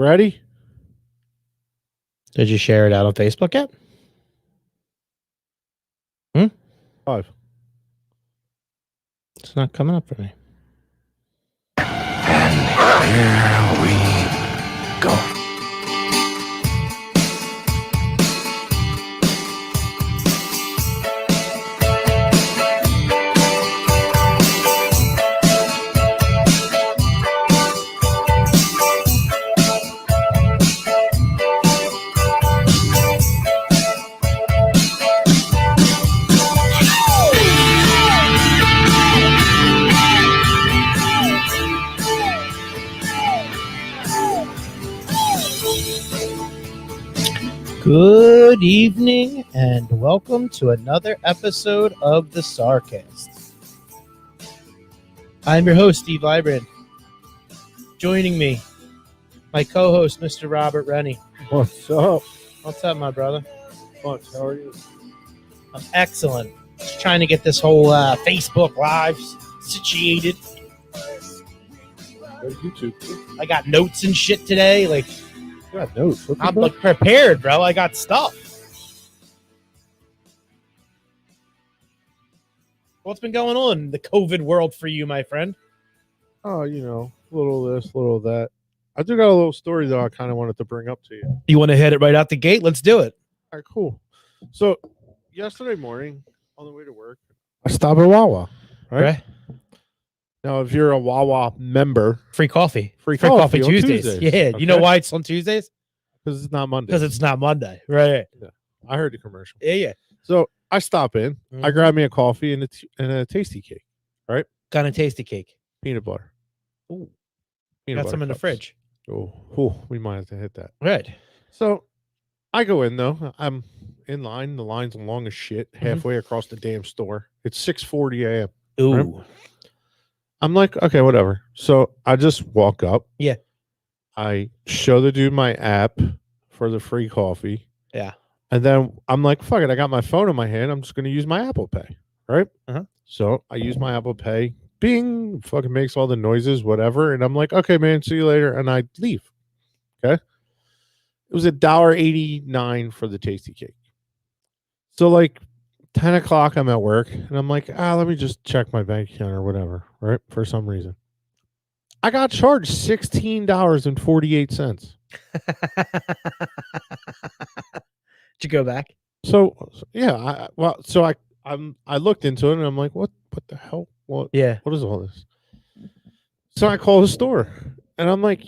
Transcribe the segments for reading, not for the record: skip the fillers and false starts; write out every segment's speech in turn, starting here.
Ready? Did you share it out on Facebook yet? 5. It's not coming up for me. And here we go. Good evening and welcome to another episode of the Sarcast. I'm your host, Steve Lybrand. Joining me, my co-host, Mr. Robert Rennie. What's up? What's up, my brother? Much. How are you? I'm excellent. Just trying to get this whole Facebook Live situated. Go to YouTube. I got notes and shit today. Like, You got notes. What the I'm fuck? like prepared, bro. I got stuff. What's been going on in the COVID world for you, my friend? Oh, you know, a little of this, a little of that. I do got a little story though I kind of wanted to bring up to you. You want to hit it right out the gate? Let's do it. All right, cool. So yesterday morning on the way to work, I stopped at Wawa. Right? Okay. Now, if you're a Wawa member, Free coffee. free coffee on Tuesdays. Yeah. You know okay? why it's on Tuesdays? Because it's not Monday. Because it's not Monday. Right. I heard the commercial. Yeah. So I stop in. I Mhm. grab me a coffee and a tasty cake, Kind of tasty cake. peanut butter. Ooh. Peanut Got butter some in the cups. fridge. Oh, we might have to hit that. Right. So I go in though. I'm in line. The line's long as shit, Mm-hmm. halfway across the damn store. It's 6:40 a.m. Ooh. Right. I'm like, okay, whatever. So I just walk up. Yeah. I show the dude my app for the free coffee. Yeah. And then I'm like, fuck it. I got my phone in my hand. I'm just going to use my Apple Pay. Right. Uh-huh. So I use my Apple Pay. Bing, fucking makes all the noises, whatever. And I'm like, okay, man, see you later. And I leave. Okay. It was $1.89 for the tasty cake. So like 10 o'clock, I'm at work and I'm like, let me just check my bank account or whatever. Right. For some reason. I got charged $16.48. Did you go back? So yeah, I looked into it and I'm like, what the hell? What Yeah. is all this? So I call the store and I'm like,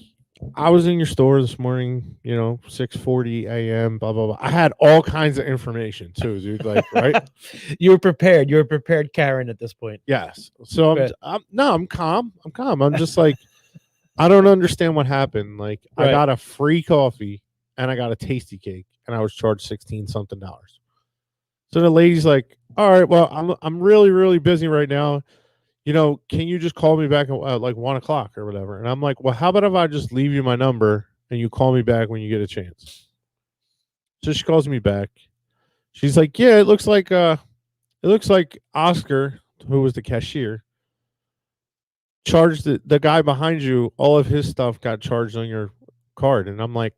I was in your store this morning, 6:40 a.m. blah blah blah. I had all kinds of information too, dude. Like, right? You were prepared. You were prepared, Karen, at this point. Yes. So Right. I'm calm. I'm just like, I don't understand what happened. Like, I Right. got a free coffee and I got a tasty cake and I was charged $16 something. So the lady's like, all right, well, I'm really, really busy right now. Can you just call me back at like 1 o'clock or whatever? And I'm like, well, how about if I just leave you my number and you call me back when you get a chance? So she calls me back. She's like, yeah, it looks like Oscar, who was the cashier, charged the guy behind you. All of his stuff got charged on your card. And I'm like,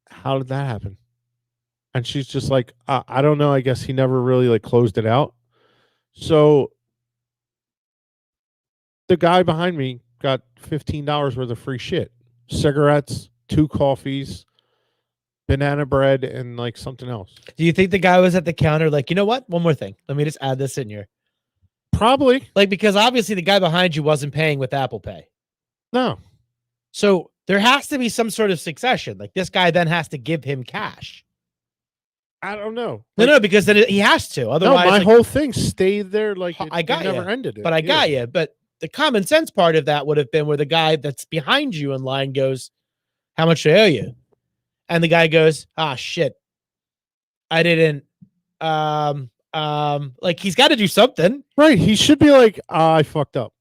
how did that happen? And she's just like, I don't know. I guess he never really like closed it out. So the guy behind me got $15 worth of free shit. Cigarettes, 2 coffees, banana bread, and like something else. Do you think the guy was at the counter like, you know what? One more thing. Let me just add this in here. Probably. Like, because obviously the guy behind you wasn't paying with Apple Pay. No. So there has to be some sort of succession. Like, this guy then has to give him cash. I don't know. No, because then he has to. Otherwise, no, my like, whole thing stayed there. Like, I got it never ya. ended it. but I got you. But the common sense part of that would have been where the guy that's behind you in line goes, how much do I owe you? And the guy goes, shit. I didn't, like, he's got to do something. Right. He should be like, I fucked up.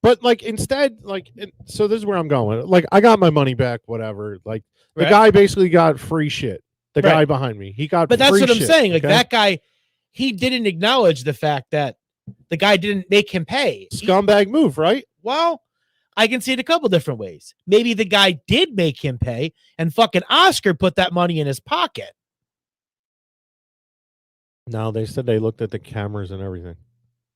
But like, instead, like, so this is where I'm going. Like, I got my money back, whatever. Like, the Right. guy basically got free shit. The Right. guy behind me, he got But that's free what I'm shit, saying. Like, okay? that guy, he didn't acknowledge the fact that the guy didn't make him pay. Scumbag move, right? Well, I can see it a couple different ways. Maybe the guy did make him pay and fucking Oscar put that money in his pocket. No, they said they looked at the cameras and everything.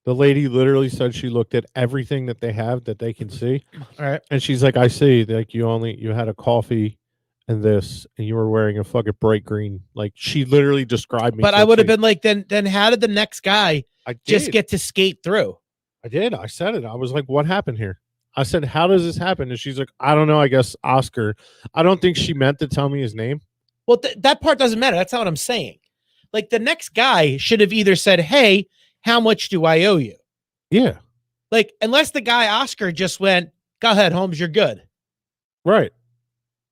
The lady literally said she looked at everything that they have that they can see. All right. And she's like, I see, like you had a coffee and this, and you were wearing a fucking bright green. Like she literally described me. But I would have been like, then how did the next guy just get to skate through? I did. I said it. I was like, what happened here? I said, how does this happen? And she's like, I don't know. I guess Oscar. I don't think she meant to tell me his name. Well, that part doesn't matter. That's not what I'm saying. Like the next guy should have either said, hey, how much do I owe you? Yeah. Like, unless the guy Oscar just went, go ahead, Holmes, you're good. Right.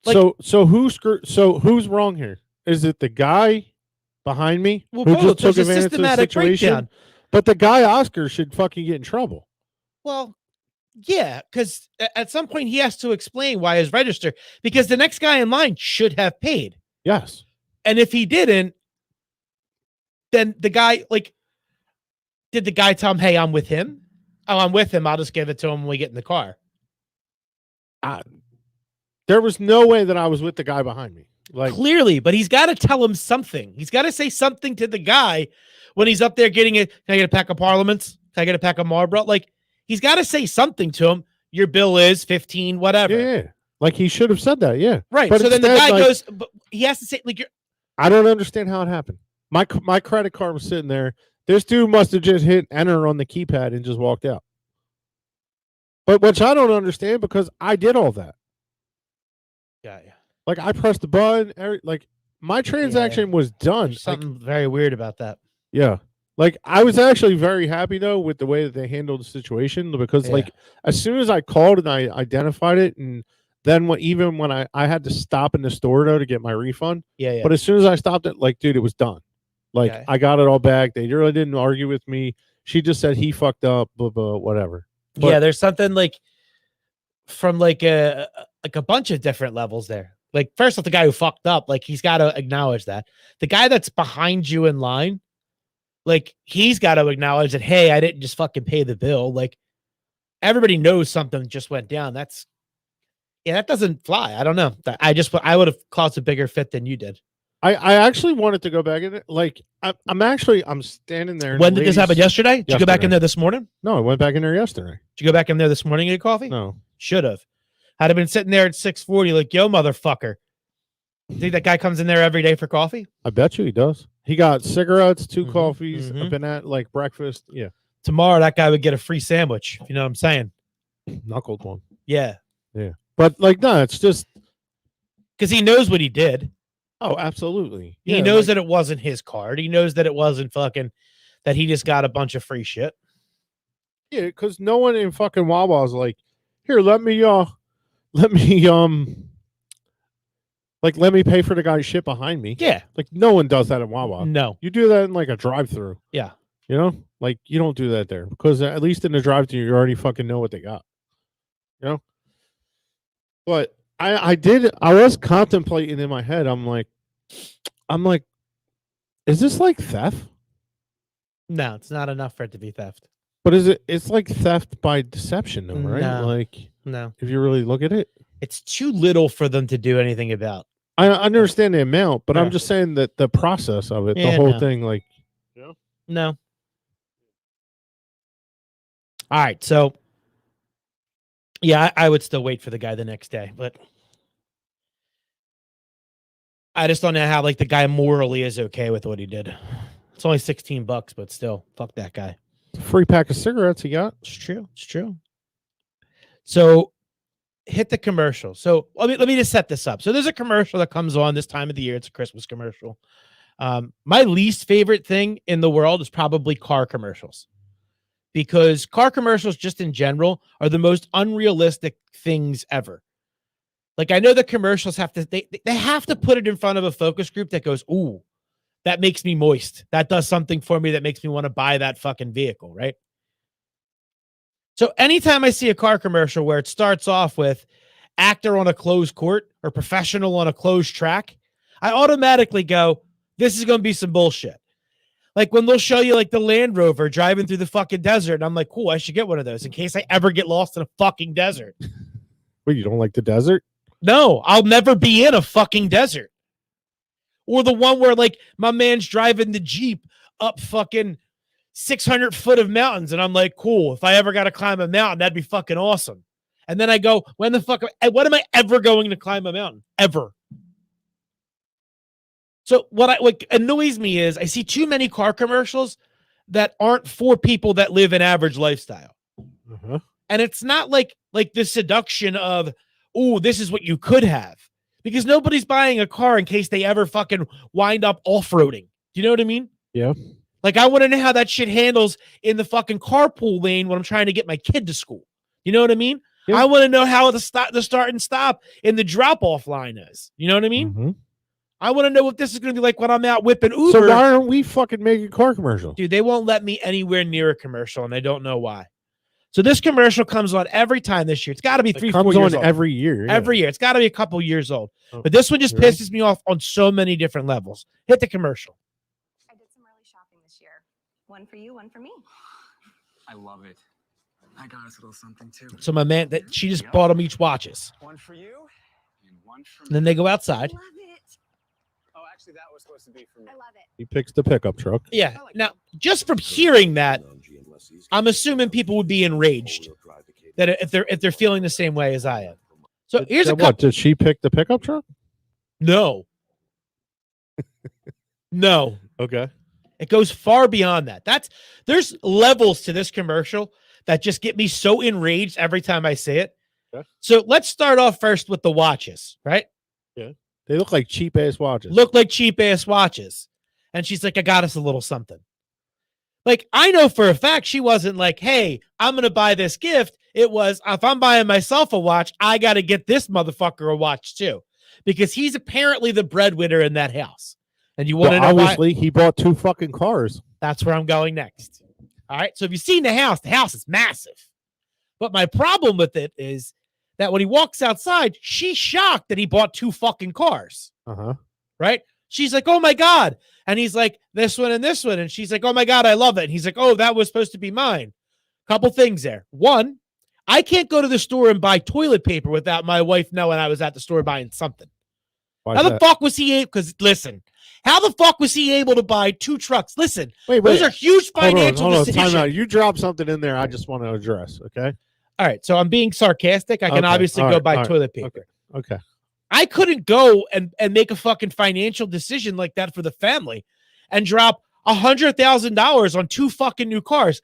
Like, so who's wrong here? Is it the guy behind me well, who both. just took There's a advantage of the systematic situation? breakdown. But the guy Oscar should fucking get in trouble. Well, yeah, because at some point he has to explain why his register, because the next guy in line should have paid. Yes. And if he didn't, then the guy, like, did the guy tell him, hey, I'm with him? Oh, I'm with him. I'll just give it to him when we get in the car. There was no way that I was with the guy behind me. Like Clearly, but he's got to tell him something. He's got to say something to the guy when he's up there getting it. Can I get a pack of Parliaments? Can I get a pack of Marlboro? Like, he's got to say something to him. Your bill is 15, whatever. yeah. Like he should have said that. Yeah. Right. But so then the instead, guy like, goes, but he has to say, like, I don't understand how it happened. My credit card was sitting there. This dude must have just hit enter on the keypad and just walked out. But which I don't understand because I did all that. yeah. Like I pressed the button. Like my transaction was done. There's something very weird about that. Yeah. Like I was actually very happy though with the way that they handled the situation because like as soon as I called and I identified it, and then even when I had to stop in the store though to get my refund. Yeah. But as soon as I stopped it, like dude, it was done. Like I got it all back. They really didn't argue with me. She just said he fucked up, blah blah, whatever. But, yeah, there's something like from like a bunch of different levels there. Like first off, the guy who fucked up, like he's got to acknowledge that. The guy that's behind you in line, like he's got to acknowledge that, hey, I didn't just fucking pay the bill. Like everybody knows something just went down. That doesn't fly. I don't know. I would have caused a bigger fit than you did. I actually wanted to go back in it. Like I'm standing there. When did this happen? Yesterday? Did you go back in there this morning? No, I went back in there yesterday. Did you go back in there this morning and get coffee? No. Should have. I'd have been sitting there at 6:40 like, yo, motherfucker. Think that guy comes in there every day for coffee? I bet you he does. He got cigarettes, 2 coffees, a banana, like breakfast. Yeah. Tomorrow, that guy would get a free sandwich. You know what I'm saying? Knuckled one. Yeah. Yeah. But like, no, it's just. Because he knows what he did. Oh, absolutely. He knows that it wasn't his card. He knows that it wasn't fucking, that he just got a bunch of free shit. Yeah, because no one in fucking Wawa is like, here, let me pay for the guy's shit behind me. Yeah. Like no one does that in Wawa. No. You do that in like a drive-through. Yeah. You know? Like you don't do that there because at least in the drive-through you already fucking know what they got. You know? But I was contemplating in my head. I'm like, is this like theft? No, it's not enough for it to be theft. But it's like theft by deception though, right? No. Like No. if you really look at it. It's too little for them to do anything about. I understand the amount, but Yeah. I'm just saying that the process of it, the Yeah, whole no. thing, like, No. All right. So, yeah, I would still wait for the guy the next day, but I just don't know how, like, the guy morally is okay with what he did. It's only $16, but still, fuck that guy. free pack of cigarettes he got. It's true. It's true. So, hit the commercial. So let me just set this up. So there's a commercial that comes on this time of the year. It's a Christmas commercial. My least favorite thing in the world is probably car commercials, because car commercials just in general are the most unrealistic things ever. Like I know the commercials have to, they have to put it in front of a focus group that goes, ooh, that makes me moist. That does something for me that makes me want to buy that fucking vehicle. Right. So anytime I see a car commercial where it starts off with actor on a closed court or professional on a closed track, I automatically go, this is going to be some bullshit. Like when they'll show you like the Land Rover driving through the fucking desert, and I'm like, cool, I should get one of those in case I ever get lost in a fucking desert. Wait, you don't like the desert? No, I'll never be in a fucking desert. Or the one where like my man's driving the Jeep up fucking 600 foot of mountains, and I'm like, cool, if I ever got to climb a mountain, that'd be fucking awesome. And then I go, when am I ever going to climb a mountain? Ever. So what annoys me is I see too many car commercials that aren't for people that live an average lifestyle. Uh-huh. And it's not like the seduction of, oh, this is what you could have. Because nobody's buying a car in case they ever fucking wind up off-roading. Do you know what I mean? Yeah. Like, I want to know how that shit handles in the fucking carpool lane when I'm trying to get my kid to school. You know what I mean? Yeah. I want to know how the start and stop in the drop-off line is. You know what I mean? Mm-hmm. I want to know what this is going to be like when I'm out whipping Uber. So why aren't we fucking making car commercials? Dude, they won't let me anywhere near a commercial, and I don't know why. So this commercial comes on every time this year. It's got to be 3-4 years old. It comes on every year. Yeah. Every year. It's got to be a couple years old. But this one just pisses me off on so many different levels. Hit the commercial. I did some early shopping this year. One for you, one for me. I love it. I got us a little something too. So my man, she just bought them each watches. One for you and one for me. And then they go outside. I love it. Oh, actually, that was supposed to be for me. I love it. He picks the pickup truck. Yeah. Now, just from hearing that, I'm assuming people would be enraged that if they're feeling the same way as I am. So here's a couple. What, did she pick the pickup truck? No. No. Okay. It goes far beyond that. There's levels to this commercial that just get me so enraged every time I say it. Okay. So let's start off first with the watches, right? Yeah. They look like cheap ass watches. Look like cheap ass watches. And she's like, I got us a little something. Like, I know for a fact she wasn't like, hey, I'm going to buy this gift. It was, if I'm buying myself a watch, I got to get this motherfucker a watch too. Because he's apparently the breadwinner in that house. And you want to know obviously, he bought 2 fucking cars. That's where I'm going next. All right. So if you've seen the house is massive. But my problem with it is that when he walks outside, she's shocked that he bought 2 fucking cars. Uh-huh. Right? She's like, oh my God. And he's like, this one and this one. And she's like, oh my God, I love it. And he's like, oh, that was supposed to be mine. Couple things there. One, I can't go to the store and buy toilet paper without my wife knowing I was at the store buying something. Why How the fuck was he able? Because listen, how the fuck was he able to buy 2 trucks? Listen, those are huge financial decisions. Time out. You dropped something in there I just want to address, okay? All right, so I'm being sarcastic. I can obviously go buy toilet paper. Okay. I couldn't go and make a fucking financial decision like that for the family and drop $100,000 on 2 fucking new cars,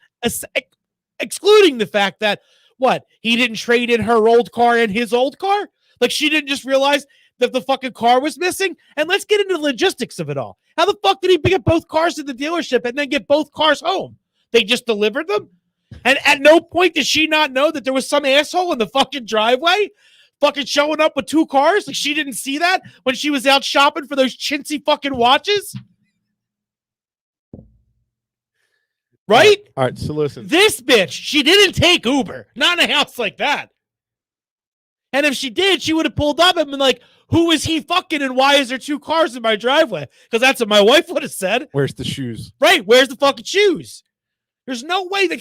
excluding the fact that, what, he didn't trade in her old car and his old car? Like, she didn't just realize that the fucking car was missing? And let's get into the logistics of it all. How the fuck did he get both cars to the dealership and then get both cars home? They just delivered them? And at no point did she not know that there was some asshole in the fucking driveway fucking showing up with 2 cars? Like, she didn't see that when she was out shopping for those chintzy fucking watches? Right? All right, so listen. This bitch, she didn't take Uber. Not in a house like that. And if she did, she would have pulled up and been like, who is he fucking and why is there 2 cars in my driveway? Because that's what my wife would have said. Where's the shoes? Right. Where's the fucking shoes? There's no way that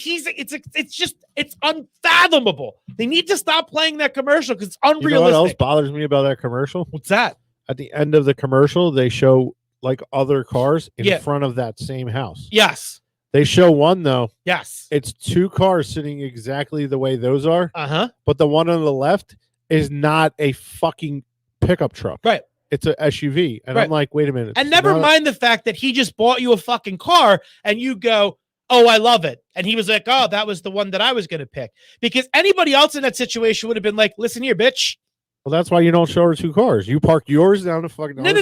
it's unfathomable. They need to stop playing that commercial because it's unrealistic. You know what else bothers me about that commercial? What's that? At the end of the commercial, they show like other cars in front of that same house. Yes. They show one though. Yes. It's 2 cars sitting exactly the way those are. Uh-huh. But the one on the left is not a fucking pickup truck. Right. It's an SUV. And I'm like, wait a minute. And never mind the fact that he just bought you a fucking car and you go, oh, I love it. And he was like, oh, that was the one that I was going to pick. Because anybody else in that situation would have been like, listen here, bitch. Well, that's why you don't show her 2 cars. You park yours down the fucking No.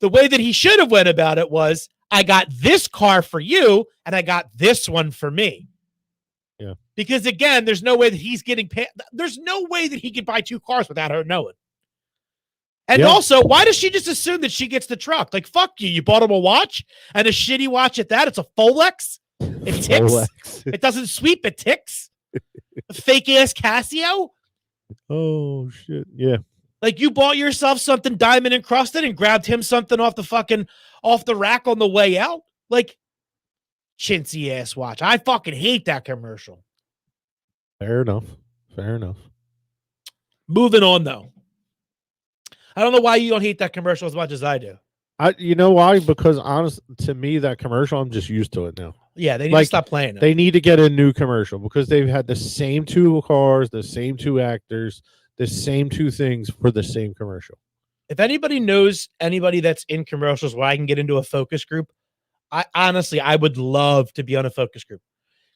The way that he should have went about it was, I got this car for you and I got this one for me. Yeah. Because again, there's no way that he's getting paid. There's no way that he could buy 2 cars without her knowing. And also, why does she just assume that she gets the truck? Like, fuck you. You bought him a watch and a shitty watch at that. It's a Folex. It ticks. Folex. It doesn't sweep. It ticks. A fake ass Casio. Oh, shit. Yeah. Like, you bought yourself something diamond encrusted and grabbed him something off the fucking off the rack on the way out. Like, chintzy ass watch. I fucking hate that commercial. Fair enough. Fair enough. Moving on though. I don't know why you don't hate that commercial as much as I do. You know why? Because honest to me, that commercial, I'm just used to it now. Yeah, they need Like, to stop playing it. They need to get a new commercial because they've had the same two cars, the same two actors, the same two things for the same commercial. If anybody knows anybody that's in commercials where I can get into a focus group, I would love to be on a focus group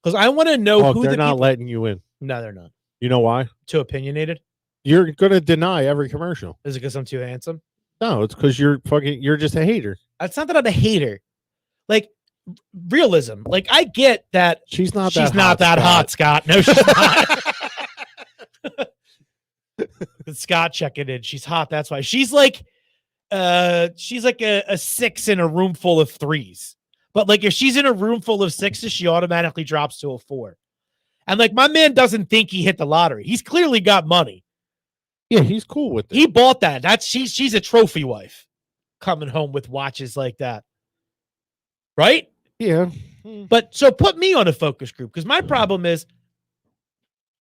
because I want to know who they're not people... letting you in. No, they're not. You know why? Too opinionated. You're gonna deny every commercial. Is it because I'm too handsome? No, it's because you're just a hater. It's not that I'm a hater. Like, realism. Like, I get that She's not she's that not that hot, Scott. No, she's not. Scott checking in. She's hot. That's why. She's like a 6 in a room full of 3s. But like, if she's in a room full of 6s, she automatically drops to a 4. And like, my man doesn't think he hit the lottery. He's clearly got money. Yeah, he's cool with it. He bought that. She's a trophy wife coming home with watches like that. Right? Yeah. But so put me on a focus group because my problem is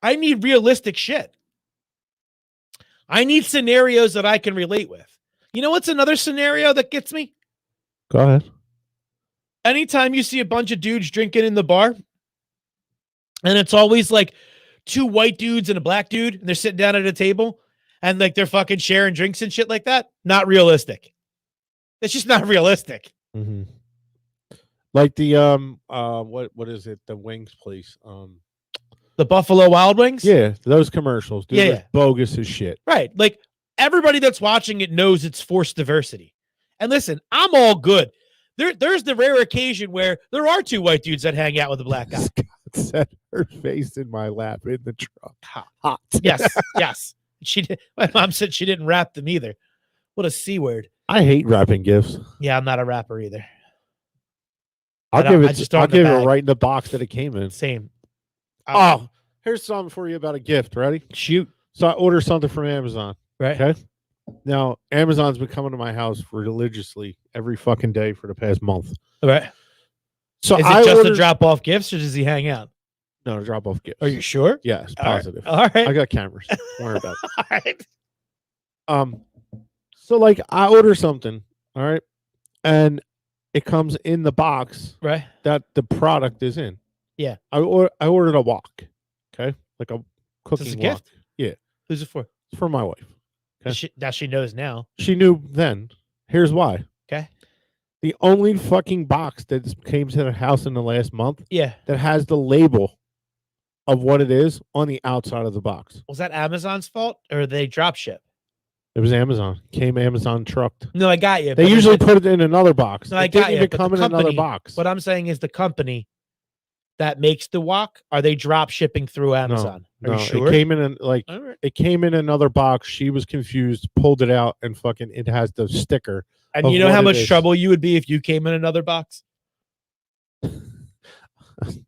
I need realistic shit. I need scenarios that I can relate with. You know what's another scenario that gets me? Go ahead. Anytime you see a bunch of dudes drinking in the bar, and it's always like 2 white dudes and a black dude, and they're sitting down at a table, and like they're fucking sharing drinks and shit like that. Not realistic. It's just not realistic. Mm-hmm. Like the what is it? The wings place. The Buffalo Wild Wings. Yeah, those commercials. Dude, Yeah. bogus as shit. Right. Like, everybody that's watching it knows it's forced diversity. And listen, I'm all good. There's the rare occasion where there are 2 white dudes that hang out with a black guy. Scott set her face in my lap in the truck. Hot. Yes, yes. She did. My mom said she didn't wrap them either. What a C word. I hate wrapping gifts. Yeah, I'm not a rapper either. I'll give it bag. right in the box that it came in. Same. Oh, here's something for you about a gift. Ready? Shoot. So I ordered something from Amazon. Right. Okay. Now, Amazon's been coming to my house religiously every fucking day for the past month. Right. So Is it I just ordered... to drop off gifts or does he hang out? No, to drop off gifts. Are you sure? Yes, positive. All right. I got cameras. Don't worry about it. All right. So like I order something, all right, and it comes in the box Right. that the product is in. Yeah. I ordered a wok, okay, like a cooking Is this a wok. gift? Yeah. Who's it for? It's for my wife. Okay. She knows now. She knew then. Here's why. Okay. The only fucking box that came to the house in the last month Yeah. that has the label of what it is on the outside of the box. Was that Amazon's fault or they drop ship? It was Amazon. Came Amazon trucked. No, I got you. They usually put it in another box. No, I it didn't got you. even But come the in another company, box. what I'm saying is the company that makes the wok, are they drop shipping through Amazon? Are No, you sure? it came in like All right. it came in another box. She was confused, pulled it out, and fucking it has the sticker. And of you know what how it much is. trouble you would be if you came in another box?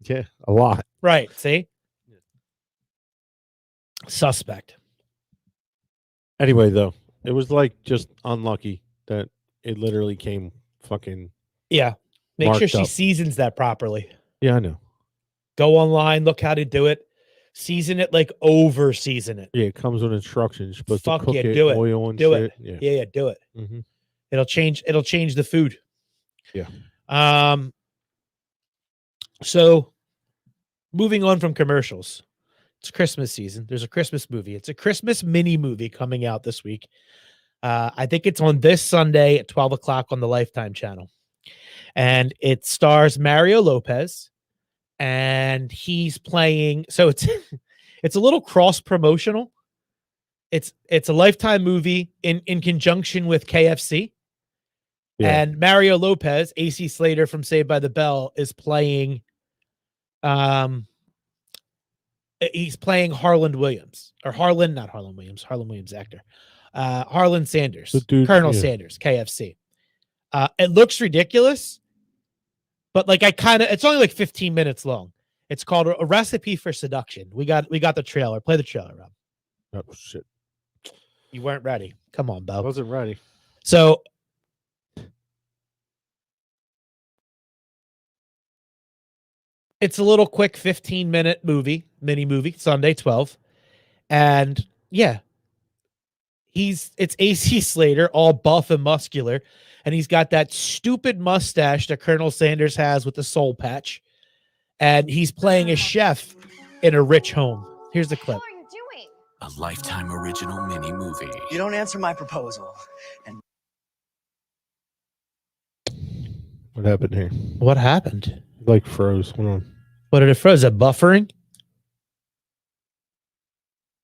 Yeah, a lot. Right. See? Suspect. Anyway, though, it was like just unlucky that it literally came fucking. Yeah. Make sure Marked she up. seasons that properly. Yeah, I know. Go online, look how to do it. Season it like over season it. Yeah, it comes with instructions. You're supposed Fuck to cook yeah, it, do it. oil and Do shit. it. Yeah. Yeah, do it. Mm-hmm. It'll change the food. Yeah. So moving on from commercials. It's Christmas season. There's a Christmas movie. It's a Christmas mini movie coming out this week. I think it's on this Sunday at 12 o'clock on the Lifetime channel. And it stars Mario Lopez. And he's playing. So it's it's a little cross promotional. It's a Lifetime movie in conjunction with KFC. Yeah. And Mario Lopez, AC Slater from Saved by the Bell, is playing he's playing Harland Williams. Or Harlan Williams actor. Harlan Sanders. The dude, Colonel yeah. Sanders, KFC. It looks ridiculous, but like it's only like 15 minutes long. It's called A Recipe for Seduction. We got the trailer. Play the trailer, Rob. Oh shit! You weren't ready. Come on, I Bo. wasn't ready. So It's a little quick 15-minute mini movie, Sunday 12. And yeah, it's AC Slater, all buff and muscular, and he's got that stupid mustache that Colonel Sanders has with the soul patch. And he's playing a chef in a rich home. Here's the clip. What are you doing? A Lifetime original mini movie. You don't answer my proposal. And What happened here? What happened? Like froze. Hold on. What did it froze? A buffering?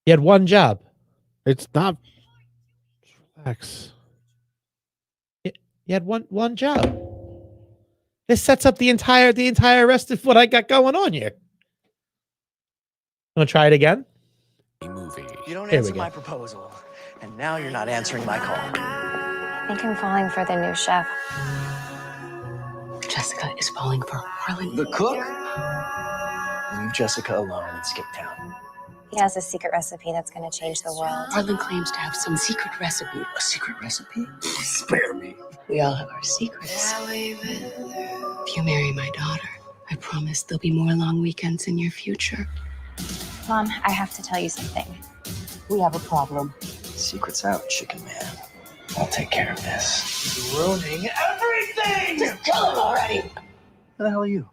He had one job. It's not. Relax. He had one job. This sets up the entire rest of what I got going on here. I'm gonna try it again. Movie. you don't Here we answer go. my proposal. And now you're not answering my call. I think I'm falling for the new chef. Jessica is falling for Harlan. The cook? Leave Jessica alone and skip town. He has a secret recipe that's going to change the world. Harlan claims to have some secret recipe. A secret recipe? Spare me. We all have our secrets. If you marry my daughter, I promise there'll be more long weekends in your future. Mom, I have to tell you something. We have a problem. Secret's out, chicken man. I'll take care of this. You're ruining everything! Just kill him already! Who the hell are you?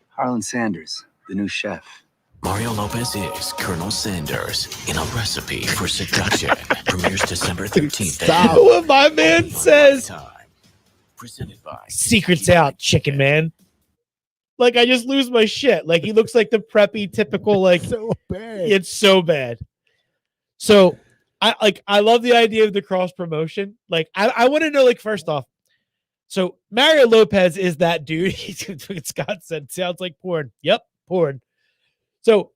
Harlan Sanders, the new chef. Mario Lopez is Colonel Sanders in a recipe for seduction. Premieres December 13th. What my man says. Presented by Secrets out, chicken man. Like, I just lose my shit. Like, he looks like the preppy, typical, like, So bad. it's so bad. So, I love the idea of the cross promotion. Like, I want to know, like, first off, so Mario Lopez is that dude. Scott said, sounds like porn. Yep, porn. So,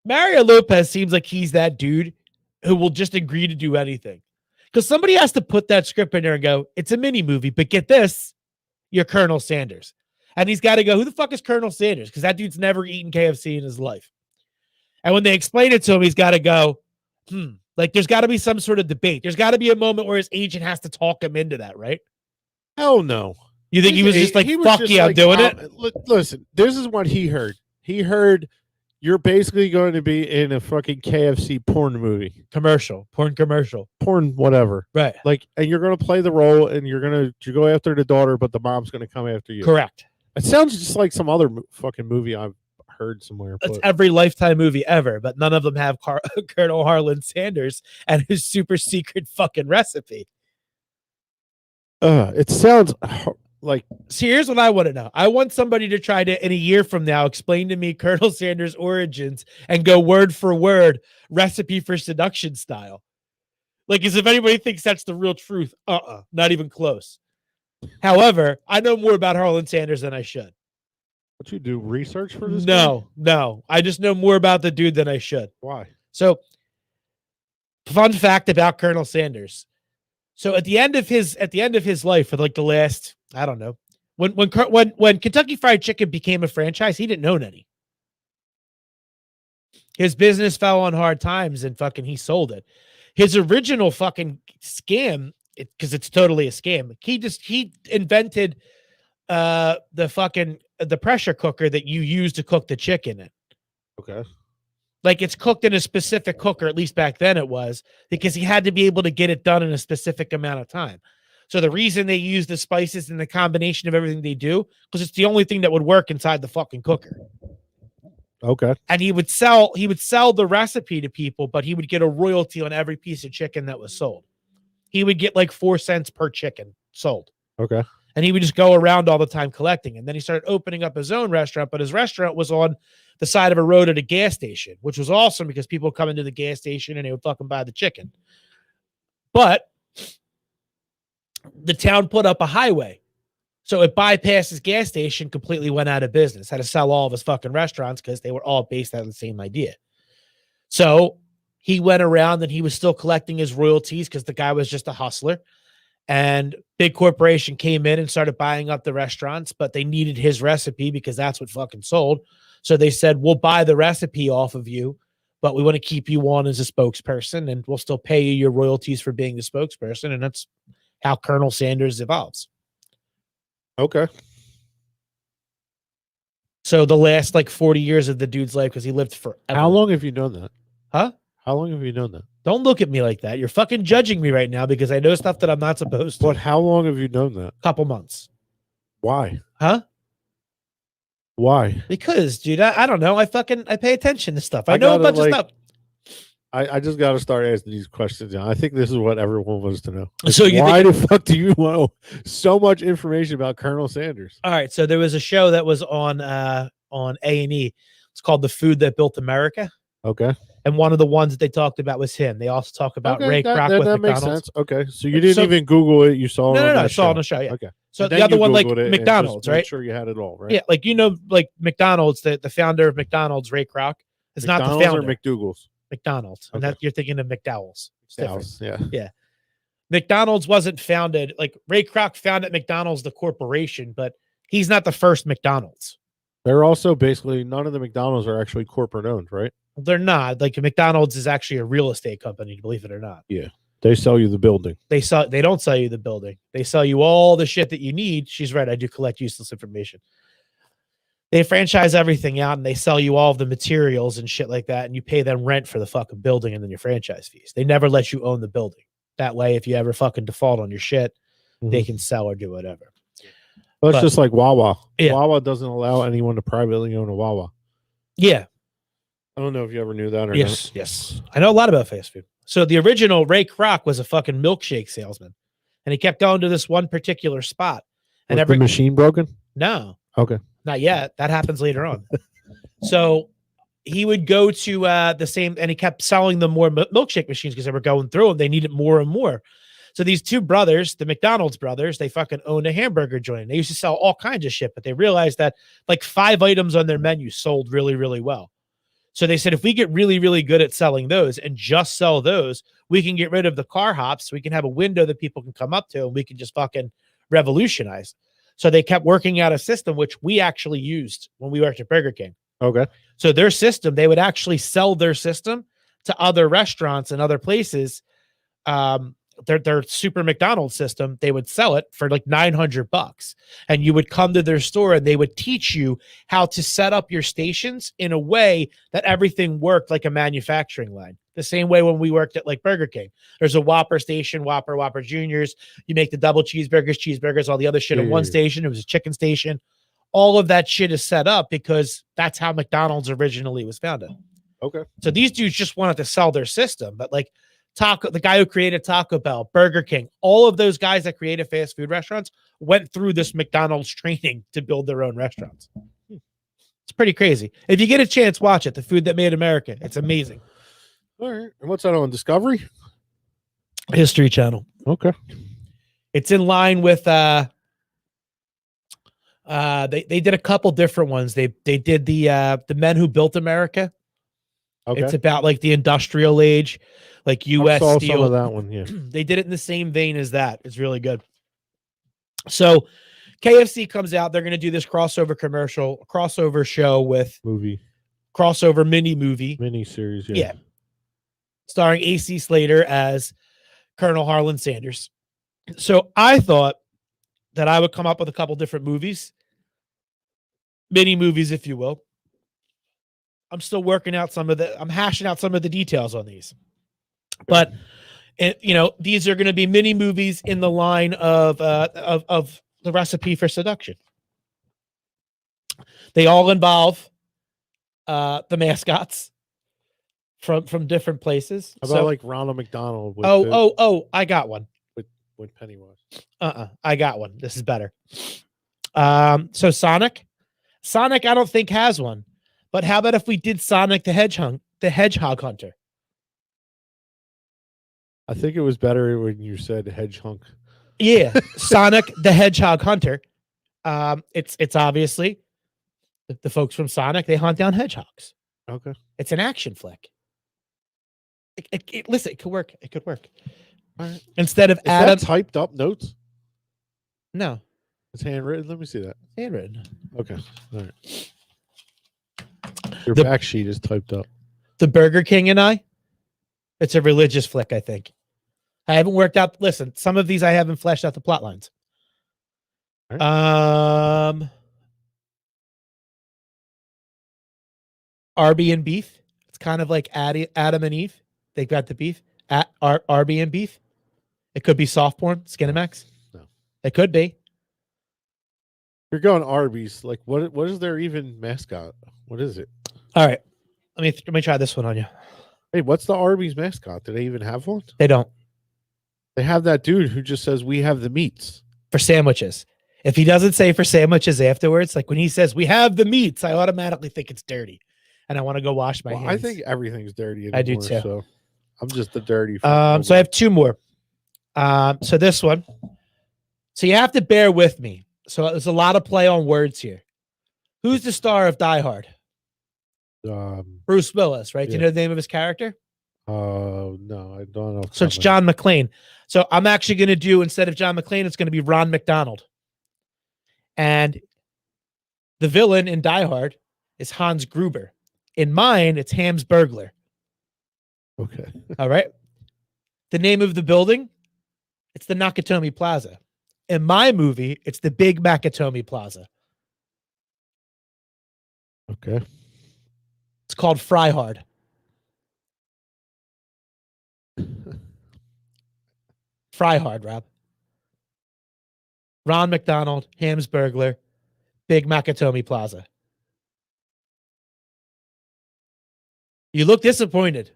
Mario Lopez seems like he's that dude who will just agree to do anything. Because somebody has to put that script in there and go, it's a mini movie, but get this, you're Colonel Sanders. And he's got to go, who the fuck is Colonel Sanders? Because that dude's never eaten KFC in his life. And when they explain it to him, he's got to go, like there's got to be some sort of debate. There's got to be a moment where his agent has to talk him into that, right? Hell no. You think he was just like, He was fuck just yeah, I'm like, doing it? Listen, this is what he heard. He heard you're basically going to be in a fucking KFC porn movie. Porn commercial. Porn, whatever. Right. Like, and you're going to play the role and you're going to go after the daughter, but the mom's going to come after you. Correct. It sounds just like some other fucking movie I've heard somewhere. It's But every Lifetime movie ever, but none of them have Colonel Harlan Sanders and his super secret fucking recipe. it sounds like So here's what I want to know. I want somebody to try to, in a year from now, explain to me Colonel Sanders' origins and go word for word, recipe for seduction style. Like, as if anybody thinks that's the real truth. Not even close. However, I know more about Harlan Sanders than I should. what you do research for this? guy? No. I just know more about the dude than I should. Why? So, fun fact about Colonel Sanders. So at the end of his life, for like the last, I don't know, when Kentucky Fried Chicken became a franchise, he didn't own any. His business fell on hard times and fucking he sold it. His original fucking scam, because it's totally a scam. He invented the pressure cooker that you use to cook the chicken in. Okay. Like, it's cooked in a specific cooker, at least back then it was, because he had to be able to get it done in a specific amount of time. So the reason they use the spices and the combination of everything they do, because it's the only thing that would work inside the fucking cooker. Okay. And he would sell the recipe to people, but he would get a royalty on every piece of chicken that was sold. He would get like 4 cents per chicken sold. Okay. And he would just go around all the time collecting. And then he started opening up his own restaurant, but his restaurant was on the side of a road at a gas station, which was awesome because people would come into the gas station and they would fucking buy the chicken. But the town put up a highway. So it bypassed his gas station, completely went out of business, had to sell all of his fucking restaurants because they were all based out of the same idea. So he went around and he was still collecting his royalties because the guy was just a hustler. And big corporation came in and started buying up the restaurants, but they needed his recipe because that's what fucking sold. So they said, we'll buy the recipe off of you, but we want to keep you on as a spokesperson and we'll still pay you your royalties for being the spokesperson. And that's how Colonel Sanders evolves. Okay. So the last like 40 years of the dude's life, because he lived forever. How long have you known that? Huh? How long have you known that? Don't look at me like that. You're fucking judging me right now because I know stuff that I'm not supposed to. But how long have you known that? Couple months. Why? Huh? Why? Because, dude, I don't know. I pay attention to stuff. I know a gotta, bunch of like, stuff. I just got to start asking these questions now. I think this is what everyone wants to know. Like, So you why think- the fuck do you know so much information about Colonel Sanders? All right. So there was a show that was on A&E. It's called The Food That Built America. Okay. And one of the ones that they talked about was him. They also talk about Ray Kroc with that makes McDonald's. sense. Okay. So you didn't even Google it. You saw it No, on that I saw it on show. the show. Yeah. Okay. So And the then other you one, like Googled it and just McDonald's, made right? sure you had it all, right? Yeah. Like, like McDonald's, the founder of McDonald's, Ray Kroc, is not the McDonald's founder. or McDougal's? McDonald's. And Okay. that you're thinking of McDowell's. It's different. Dallas, yeah. McDonald's wasn't founded, like Ray Kroc founded McDonald's, the corporation, but he's not the first McDonald's. They're also basically none of the McDonald's are actually corporate owned, right? They're not. Like McDonald's is actually a real estate company, believe it or not. They sell you the building. They don't sell you the building. They sell you all the shit that you need. She's right. I do collect useless information. They franchise everything out and they sell you all of the materials and shit like that. And you pay them rent for the fucking building and then your franchise fees. They never let you own the building. That way, if you ever fucking default on your shit, they can sell or do whatever. Well, it's just like Wawa. Yeah. Wawa doesn't allow anyone to privately own a Wawa. Yeah. I don't know if you ever knew that or Yes. Yes. I know a lot about fast food. So the original Ray Kroc was a fucking milkshake salesman. And he kept going to this one particular spot. not. And Was the machine broken? No. Okay. Not yet. That happens later on. So he would go to the same, and he kept selling them more milkshake machines because they were going through them. They needed more and more. So these two brothers, the McDonald's brothers, they fucking owned a hamburger joint. They used to sell all kinds of shit, but they realized that like 5 items on their menu sold really, really well. So they said, if we get really, really good at selling those and just sell those, we can get rid of the car hops. We can have a window that people can come up to and we can just fucking revolutionize. So they kept working out a system, which we actually used when we worked at Burger King. Okay. So their system, they would actually sell their system to other restaurants and other places. Their super McDonald's system, they would sell it for like $900. And you would come to their store and they would teach you how to set up your stations in a way that everything worked like a manufacturing line. The same way when we worked at like Burger King. There's a Whopper station, Whopper Juniors. You make the double cheeseburgers, all the other shit in one station. It was a chicken station. All of that shit is set up because that's how McDonald's originally was founded. Okay. So these dudes just wanted to sell their system, but like the guy who created Taco Bell, Burger King, all of those guys that created fast food restaurants went through this McDonald's training to build their own restaurants. It's pretty crazy. If you get a chance, watch it. The Food That Made America. It's amazing. All right. And what's that on Discovery? History Channel. Okay. It's in line with they did a couple different ones. They did the Men Who Built America. Okay. It's about like the industrial age, like U.S. I saw Steel. some of that one. Yeah. They did it in the same vein as that. It's really good. So KFC comes out. They're going to do this crossover show with crossover mini series. Yeah. Starring AC Slater as Colonel Harlan Sanders. So I thought that I would come up with a couple different movies, mini movies, if you will. I'm still working out I'm hashing out some of the details on these, but these are going to be mini movies in the line of the Recipe for Seduction. They all involve the mascots from different places. How about like Ronald McDonald? With I got one. With Pennywise. I got one. This is better. So Sonic, I don't think has one. But how about if we did Sonic the Hedgehog Hunter? I think it was better when you said Hedgehog. Yeah, Sonic the Hedgehog Hunter. It's obviously the folks from Sonic. They hunt down hedgehogs. Okay. It's an action flick. Listen, it could work. It could work. All right. Instead of Is Adam, that typed up notes? No, it's handwritten. Let me see that. Handwritten. Okay. All right. Your The- back sheet is typed up. The Burger King and I. It's a religious flick, I think. I haven't worked out. Listen, some of these I haven't fleshed out the plot lines. All Arby and beef. It's kind of like Adam and Eve. They got the beef at Arby and beef. It could be soft porn, Skinamax. No. It could be. You're going Arby's. Like, what is their even mascot? What is it? All right. Let me try this one on you. Hey, what's the Arby's mascot? Do they even have one? They don't. They have that dude who just says, "We have the meats." For sandwiches. If he doesn't say for sandwiches afterwards, like when he says we have the meats, I automatically think it's dirty. And I want to go wash my hands. I think everything's dirty anymore, I do too. So I'm just the dirty. So I have two more. So this one. So you have to bear with me. So there's a lot of play on words here. Who's the star of Die Hard? Bruce Willis, right? Do you know the name of his character? No, I don't know. So it's John McClane. So I'm actually going to do, instead of John McClane, it's going to be Ron McDonald. And the villain in Die Hard is Hans Gruber. In mine, it's Hams Burglar. Okay. All right. The name of the building, it's the Nakatomi Plaza. In my movie, it's the Big Nakatomi Plaza. Okay. It's called Fry Hard. Fry Hard, Rob. Ron McDonald, Hams Burglar, Big Nakatomi Plaza. You look disappointed.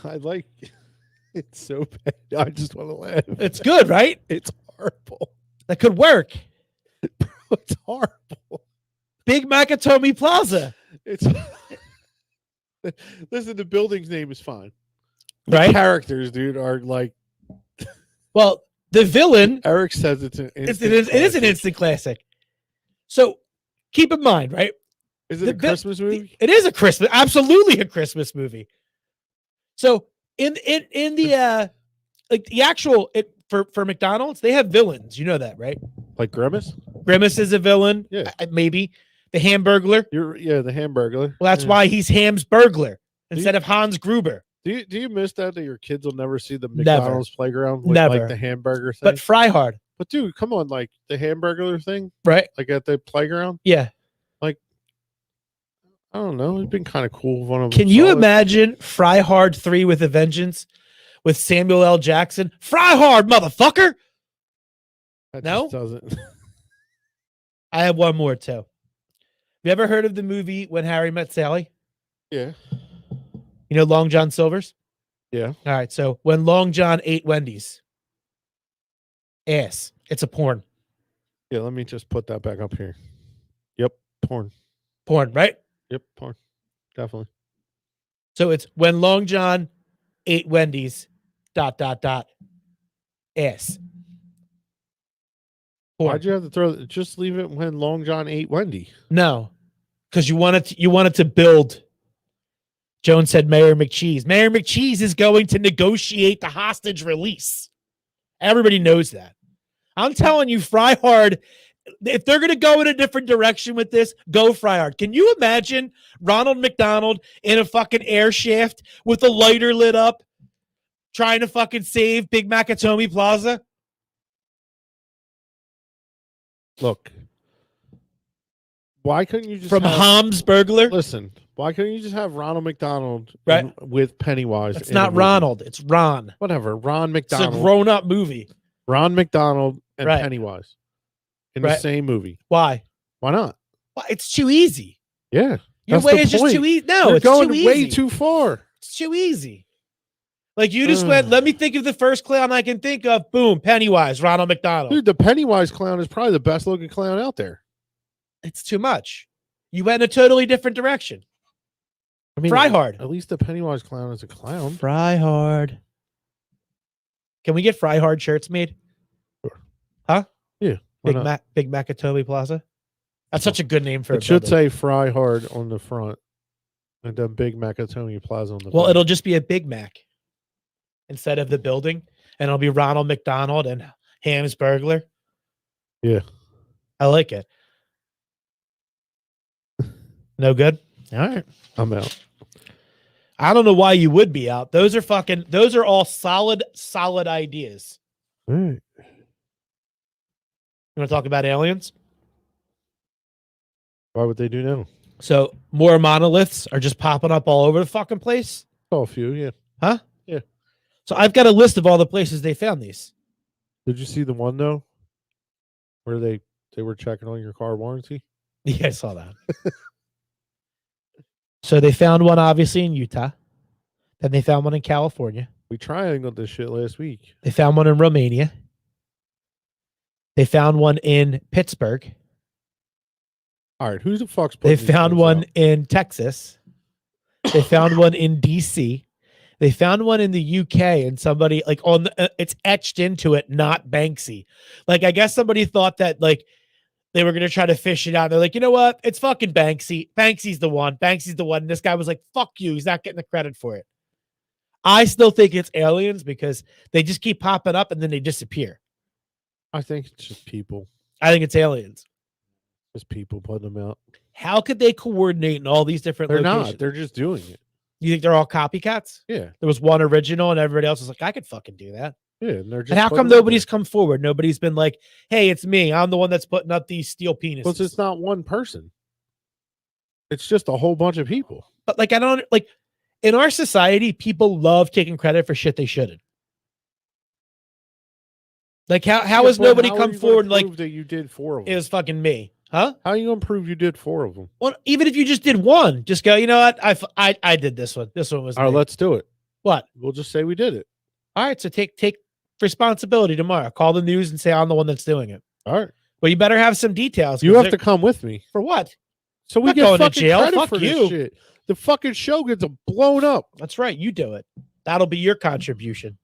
I like it's so bad. I just want to laugh. It's good, right? It's horrible. That could work. It's horrible. Big Nakatomi Plaza. It's listen, the building's name is fine. The right? characters, dude, are like. Well, the villain. Eric says it's an instant it is an instant classic. So keep in mind, right? Is it a Christmas movie? It is a Christmas, absolutely a Christmas movie. So in the like the actual for McDonald's, they have villains. You know that, right? Like Grimace? Grimace is a villain. Yeah. Maybe. The Hamburglar. The Hamburglar. Well, that's why he's Hams Burglar instead of Hans Gruber. Do you miss that your kids will never see the McDonald's playground with Never. like the hamburger thing? But Fry Hard. But dude, come on, like the Hamburglar thing, right? Like at the playground. Yeah. Like I don't know, it's been kind of cool. One of Can you imagine Fry Hard 3 with a vengeance with Samuel L. Jackson? Fry Hard, motherfucker. That No, just doesn't. I have one more too. You ever heard of the movie When Harry Met Sally? Yeah. You know Long John Silver's? Yeah. All right. So when Long John ate Wendy's, ass. It's a porn. Yeah. Let me just put that back up here. Yep. Porn. Porn, right? Yep. Porn. Definitely. So it's when Long John ate Wendy's, ... ass. Porn. Why'd you have to throw? Just leave it when Long John ate Wendy. No, because you wanted to build. Jones said Mayor McCheese. Mayor McCheese is going to negotiate the hostage release. Everybody knows that. I'm telling you, Fry Hard, if they're going to go in a different direction with this, go Fry Hard. Can you imagine Ronald McDonald in a fucking air shaft with a lighter lit up trying to fucking save Big Nakatomi Plaza? Look. Why couldn't you just From Hams Burglar? Listen, why couldn't you just have Ronald McDonald with Pennywise? It's not Ronald, it's Ron. Whatever, Ron McDonald. It's a grown-up movie. Ron McDonald and Pennywise in the same movie. Why? Why not? Well, it's too easy. Yeah. Your way is just too easy. No, it's going too easy. way too far. It's too easy. Like you just went, let me think of the first clown I can think of. Boom, Pennywise, Ronald McDonald. Dude, the Pennywise clown is probably the best looking clown out there. It's too much. You went in a totally different direction. I mean, Fry Hard. At least the Pennywise clown is a clown. Fry Hard. Can we get Fry Hard shirts made? Sure. Huh? Yeah. Big Nakatomi Plaza. That's such a good name for it. It should say Fry Hard on the front, and then Big Nakatomi Plaza on the. Well, back. it'll just be a Big Mac instead of the building, and it'll be Ronald McDonald and Hams Burglar. Yeah, I like it. No good. All right, I'm out. I don't know why you would be out. Those are all solid ideas. All right. You want to talk about aliens? Why would they do now? So more monoliths are just popping up all over the fucking place. Oh, a few, yeah. Huh? Yeah. So I've got a list of all the places they found these. Did you see the one though, where they were checking on your car warranty? Yeah, I saw that. So they found one obviously in Utah. Then they found one in California. We triangled this shit last week. They found one in Romania. They found one in Pittsburgh. All right, who the fuck's They putting these found things one out? in Texas. They found one in DC. They found one in the UK, and somebody like on the, it's etched into it, not Banksy. Like I guess somebody thought that like they were gonna try to fish it out. They're like, you know what? It's fucking Banksy. Banksy's the one. Banksy's the one. And this guy was like, fuck you. He's not getting the credit for it. I still think it's aliens because they just keep popping up and then they disappear. I think it's just people. I think it's aliens. Just people putting them out. How could they coordinate in all these different They're locations? not. They're just doing it. You think they're all copycats? Yeah. There was one original and everybody else was like, I could fucking do that. Yeah. And they're just. And how putting come it out nobody's come forward? Nobody's been like, hey, it's me. I'm the one that's putting up these steel penises. Because it's not one person. It's just a whole bunch of people. But like, I don't like in our society, people love taking credit for shit they shouldn't. Like, how Yeah, has but nobody how are come you gonna forward and like, prove that you did 4 of them? it was fucking me? Huh? How are you gonna prove you did 4 of them? Well, even if you just did one, just go, you know what? I did this one. This one was All right, me. let's do it. What? We'll just say we did it. All right, so take responsibility tomorrow. Call the news and say I'm the one that's doing it. All right. But you better have some details. You 'cause have to come with me. for what? So we Not get going to fucking jail. credit Fuck for you. this shit. The fucking show gets blown up. That's right. You do it. That'll be your contribution.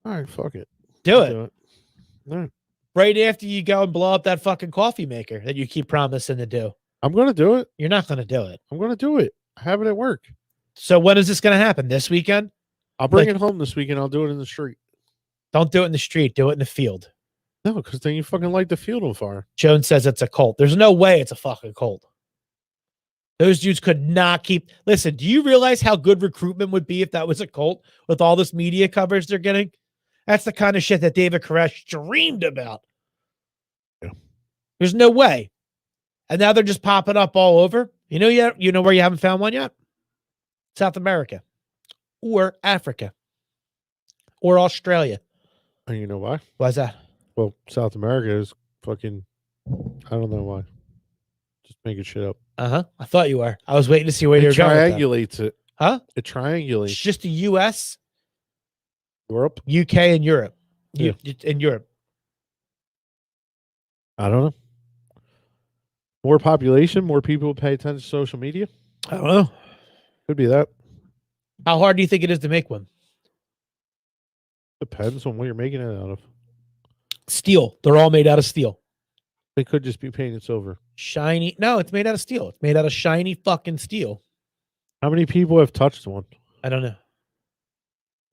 All right, fuck it. Do I'll it. All right. Right after you go and blow up that fucking coffee maker that you keep promising to do. I'm gonna do it. You're not going to do it. I'm gonna do it. I have it at work. So when is this going to happen? This weekend? I'll bring Like- it home this weekend. I'll do it in the street. Don't do it in the street. Do it in the field. No, because then you fucking light the field on fire. Jones says it's a cult. There's no way it's a fucking cult. Those dudes could not keep. Listen, do you realize how good recruitment would be if that was a cult with all this media coverage they're getting? That's the kind of shit that David Koresh dreamed about. Yeah. There's no way. And now they're just popping up all over. You know where you haven't found one yet? South America or Africa or Australia. And you know why? Why's that? Well, South America is fucking. I don't know why. Just making shit up. Uh-huh. I thought you were. I was waiting to see where you It were going with that. triangulates it. Huh? It triangulates It's just the US, Europe. UK, and Europe. In Europe. I don't know. More population, more people pay attention to social media. I don't know. Could be that. How hard do you think it is to make one? Depends on what you're making it out of. Steel. They're all made out of steel. They could just be painted silver. Shiny. No, it's made out of steel. It's made out of shiny fucking steel. How many people have touched one? I don't know.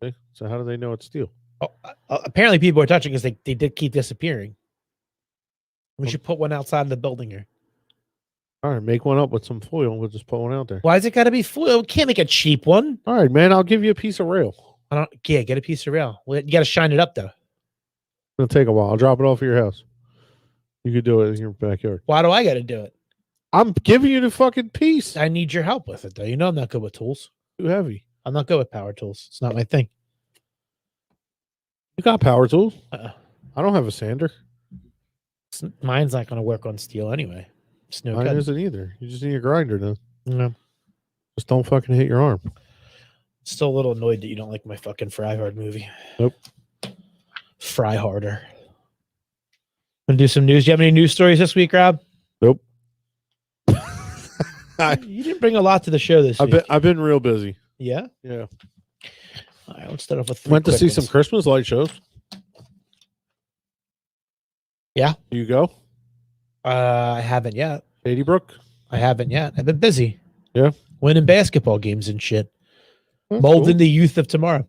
Okay, so how do they know it's steel? Oh, apparently people are touching because they did keep disappearing. We should put one outside the building here. All right, make one up with some foil. We'll just put one out there. Why is it got to be foil? We can't make a cheap one. All right, man. I'll give you a piece of rail. I don't. Yeah, get a piece of rail. Well, you got to shine it up though. It'll take a while. I'll drop it off at your house. You could do it in your backyard. Why do I got to do it? I'm giving you the fucking piece. I need your help with it though. You know I'm not good with tools. Too heavy. I'm not good with power tools. It's not my thing. You got power tools. Uh-uh. I don't have a sander. Mine's not going to work on steel anyway. It's no Mine good. isn't either. You just need a grinder then. No. Just don't fucking hit your arm. Still a little annoyed that you don't like my fucking Fry Hard movie. Nope. Fry Harder. Gonna do some news. Do you have any news stories this week, Rob? Nope. You didn't bring a lot to the show this week. I've been real busy. Yeah? Yeah. All right, let's start off with three Went to quick see ones. some Christmas light shows. Yeah? Do you go? I haven't yet. Shady Brook? I haven't yet. I've been busy. Yeah. Winning basketball games and shit. That's Molding cool. the youth of tomorrow.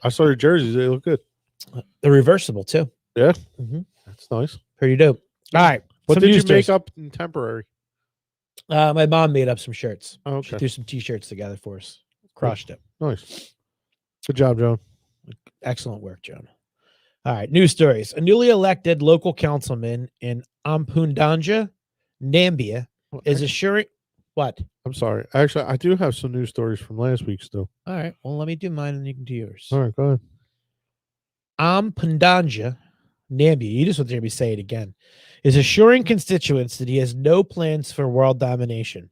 I saw your jerseys. They look good. They're reversible too. Yeah. Mhm. That's nice. Pretty dope. All right. What some did you news make stories. up in temporary? My mom made up some shirts. Oh, She okay. threw some t-shirts together for us. Crushed it. Nice. Good job, John. Excellent work, Joan. All right, news stories. A newly elected local councilman in Ampundanja, Nambia, is assuring what? I'm sorry. Actually, I do have some news stories from last week still. All right. Well, let me do mine and you can do yours. All right, go ahead. Pandanja Nambi, you just want to hear me say it again, is assuring constituents that he has no plans for world domination.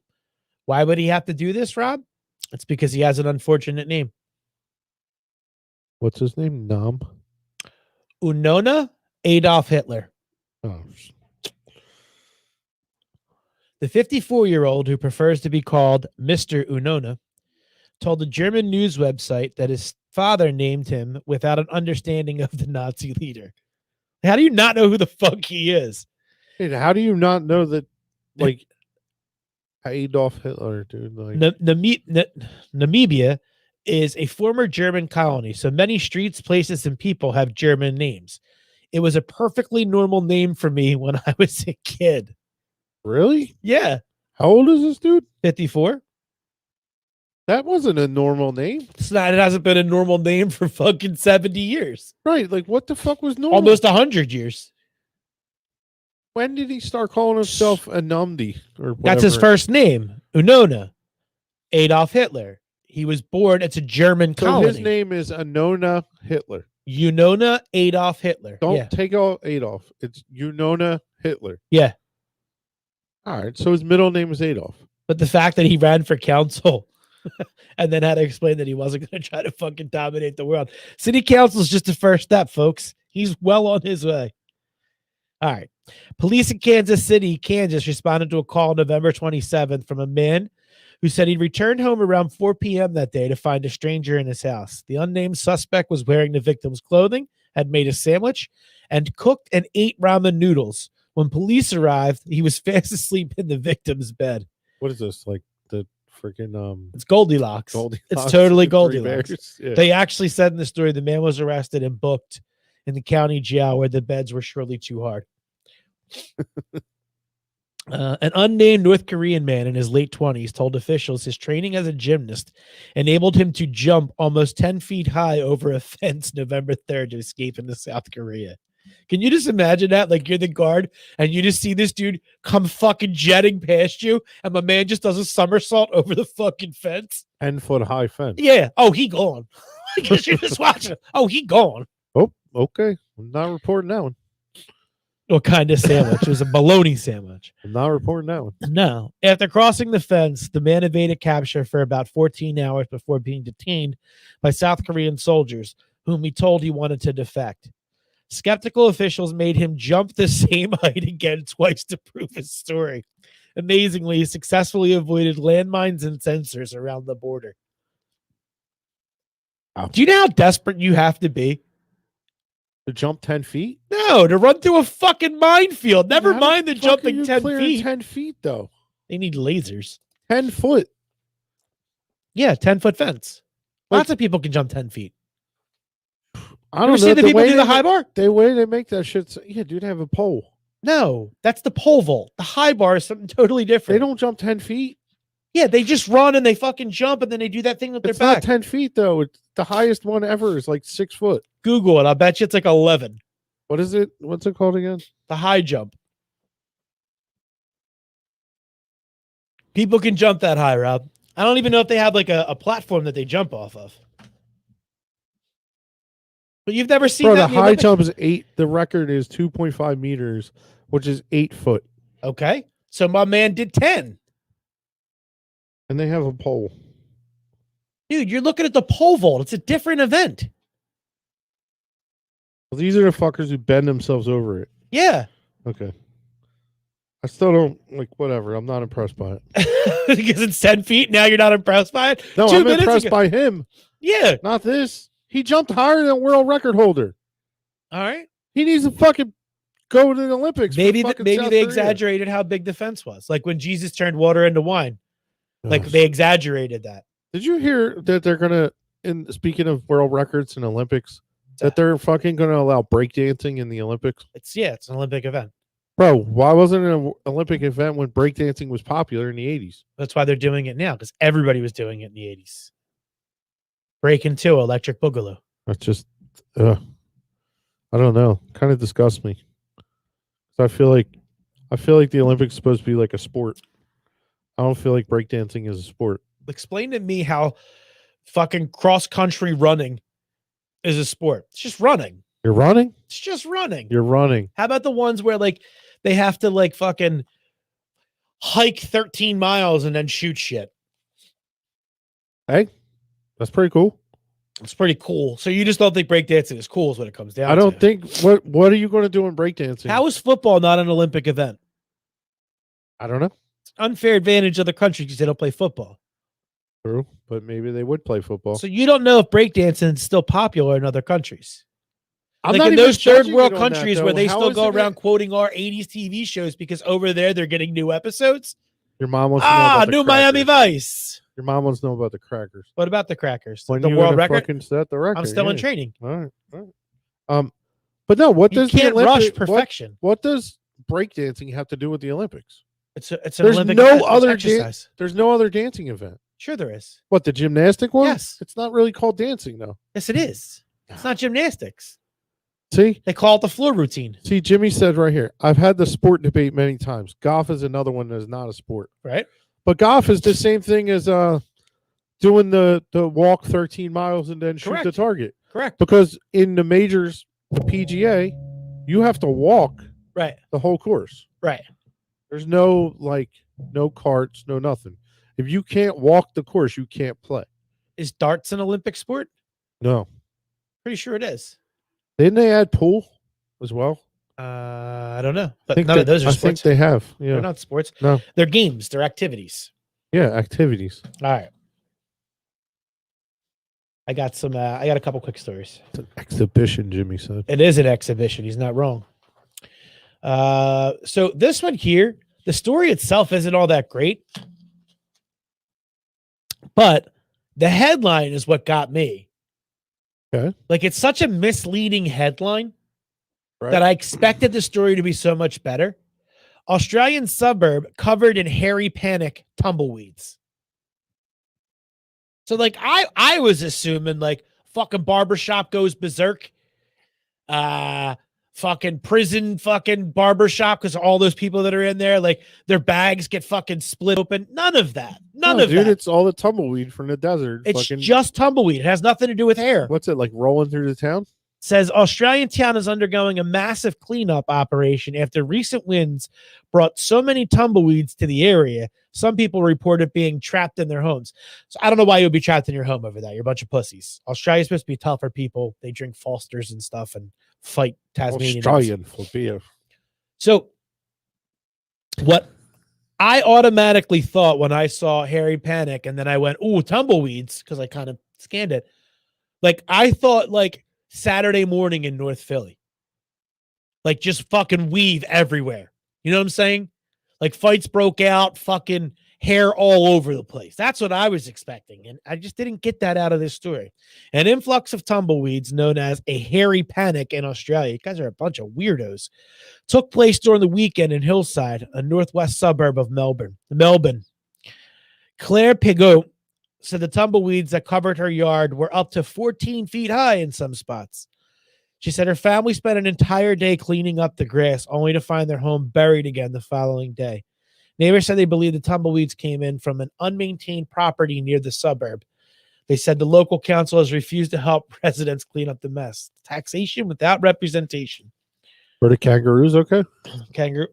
Why would he have to do this, Rob? It's because he has an unfortunate name. What's his name? Nom? Unona Adolf Hitler. Oh, The 54-year-old, who prefers to be called Mr. Unona, told a German news website that his father named him without an understanding of the Nazi leader. How do you not know who the fuck he is? dude, how do you not know that, like, Adolf Hitler, dude? Like, Namibia is a former German colony, so many streets, places, and people have German names. It was a perfectly normal name for me when I was a kid. really? Yeah. How old is this dude? 54. That wasn't a normal name. It's not, it hasn't been a normal name for fucking 70 years. Right. Like, what the fuck was normal? Almost 100 years. When did he start calling himself Anumdi or whatever? That's his first name, Unona Adolf Hitler. He was born, it's a German So colony. his name is Unona Hitler. Unona Adolf Hitler. Don't Yeah. take out Adolf. It's Unona Hitler. Yeah. All right. So his middle name is Adolf. But the fact that he ran for council and then had to explain that he wasn't going to try to fucking dominate the world. City council is just the first step, folks. He's well on his way. All right. Police in Kansas City, Kansas, responded to a call November 27th from a man who said he returned home around 4 p.m. that day to find a stranger in his house. The unnamed suspect was wearing the victim's clothing, had made a sandwich, and cooked and ate ramen noodles. When police arrived, he was fast asleep in the victim's bed. What is this? Like the freaking It's Goldilocks. Goldilocks? It's totally and Three Goldilocks. Bears? Yeah. They actually said in the story the man was arrested and booked in the county jail where the beds were surely too hard. An unnamed North Korean man in his late 20s told officials his training as a gymnast enabled him to jump almost 10 feet high over a fence November 3rd to escape into South Korea. Can you just imagine that? Like, you're the guard and you just see this dude come fucking jetting past you and my man just does a somersault over the fucking fence. 10-foot high fence. Yeah. Oh, he gone. Because you're just watching. Oh, he gone. Oh, okay. I'm not reporting that one. What kind of sandwich? It was a bologna sandwich. I'm not reporting that one. No. After crossing the fence, the man evaded capture for about 14 hours before being detained by South Korean soldiers, whom he told he wanted to defect. Skeptical officials made him jump the same height again twice to prove his story. Amazingly, he successfully avoided landmines and sensors around the border. Wow. Do you know how desperate you have to be? To jump 10 feet? No, to run through a fucking minefield. Never How mind the fuck are jumping you 10 clearing feet. 10 feet, though. They need lasers. 10 foot. Yeah, 10-foot fence. Like- Lots of people can jump 10 feet. I You don't ever see know. the people way do the they high ma- bar? The way they make that shit. Yeah, dude, have a pole. No, that's the pole vault. The high bar is something totally different. They don't jump 10 feet. Yeah, they just run and they fucking jump and then they do that thing with their It's not back. 10 feet, though. It's the highest one ever is like 6 foot. Google it. I'll bet you it's like 11. What is it? What's it called again? The high jump. People can jump that high, Rob. I don't even know if they have like a platform that they jump off of. But you've never seen Bro, that the in the high Olympics? jump is 8. The record is 2.5 meters, which is 8 foot. Okay. So my man did 10. And they have a pole. Dude, you're looking at the pole vault. It's a different event. Well, these are the fuckers who bend themselves over it. Yeah. Okay. I still don't, like, whatever. I'm not impressed by it. Because it's 10 feet. Now you're not impressed by it. No, 2 I'm minutes impressed ago- by him. Yeah. Not this. He jumped higher than world record holder. All right. He needs to fucking go to the Olympics. for Maybe fucking maybe South they Korea. exaggerated how big the fence was. Like when Jesus turned water into wine. Like Ugh. they exaggerated that. Did you hear that they're gonna? In speaking of world records and Olympics, that they're fucking gonna allow breakdancing in the Olympics? It's an Olympic event. Bro, why wasn't it an Olympic event when breakdancing was popular in the 80s? That's why they're doing it now, because everybody was doing it in the 80s. Breaking 2, Electric Boogaloo. That's just, I don't know. Kind of disgusts me. So I feel like the Olympics is supposed to be like a sport. I don't feel like breakdancing is a sport. Explain to me how fucking cross country running is a sport. It's just running. You're running? It's just running. You're running. How about the ones where like they have to like fucking hike 13 miles and then shoot shit? Hey, that's pretty cool. It's pretty cool. So you just don't think breakdancing is cool is what it comes down to. I don't think what are you going to do in breakdancing? How is football not an Olympic event? I don't know. It's an unfair advantage of the country because they don't play football. True, but maybe they would play football. So you don't know if breakdancing is still popular in other countries. I'm Like not in even those third judging world it on that, countries though. where they How still is go it around quoting our 80s TV shows because over there they're getting new episodes. Your mom wants to know about the New Miami crackers. Vice. Your mom wants to know about the crackers. What about the crackers? When The you world gonna record? fucking set the record. I'm still in Yeah. training. All right. But no, what You does can't the rush Olympic, perfection. What does breakdancing have to do with the Olympics? It's an There's Olympic no event. It's other exercise. There's no other dancing event. Sure there is. What, the gymnastic one? Yes. It's not really called dancing though. Yes, it is. It's not gymnastics. See? They call it the floor routine, See, Jimmy said right here, I've had the sport debate many times. Golf is another one that is not a sport. right? But golf is the same thing as doing the walk 13 miles and then shoot the Correct. target. Correct. Because in the majors, the PGA, you have to walk Right. the whole course. Right. There's no carts, no nothing. If you can't walk the course, you can't play. Is darts an Olympic sport? No. Pretty sure it is. Didn't they add pool as well? I don't know. But I think none of those are I sports. think they have. They're Yeah. not sports. No. They're games. They're activities. Yeah, activities. All right. I got a couple quick stories. It's an exhibition, Jimmy said. It is an exhibition. He's not wrong. So this one here, the story itself isn't all that great, but the headline is what got me. Okay. Like it's such a misleading headline Right. that I expected the story to be so much better. Australian suburb covered in hairy panic tumbleweeds. So like I was assuming like fucking barbershop goes berserk. Fucking prison fucking barbershop because all those people that are in there, like their bags get fucking split open. None of that. None of dude, that. it's all the tumbleweed from the desert. It's Fucking, just tumbleweed. It has nothing to do with hair. what's it like rolling through the town? Says Australian town is undergoing a massive cleanup operation after recent winds brought so many tumbleweeds to the area. Some people reported being trapped in their homes. So I don't know why you would be trapped in your home over that. You're a bunch of pussies. Australia's supposed to be tougher people. They drink Fosters and stuff and fight Tasmanians. Australian for beer. So what I automatically thought when I saw hairy panic and then I went, ooh, tumbleweeds, because I kind of scanned it. Like I thought like Saturday morning in North Philly. Like just fucking weave everywhere. You know what I'm saying? Like fights broke out, fucking hair all over the place. That's what I was expecting. And I just didn't get that out of this story. An influx of tumbleweeds known as a hairy panic in Australia. You guys are a bunch of weirdos. Took place during the weekend in Hillside, a northwest suburb of Melbourne. Claire Pigot said the tumbleweeds that covered her yard were up to 14 feet high in some spots. She said her family spent an entire day cleaning up the grass, only to find their home buried again the following day. Neighbors said they believe the tumbleweeds came in from an unmaintained property near the suburb. They said the local council has refused to help residents clean up the mess. Taxation without representation. Were the kangaroos okay? Kangaroo.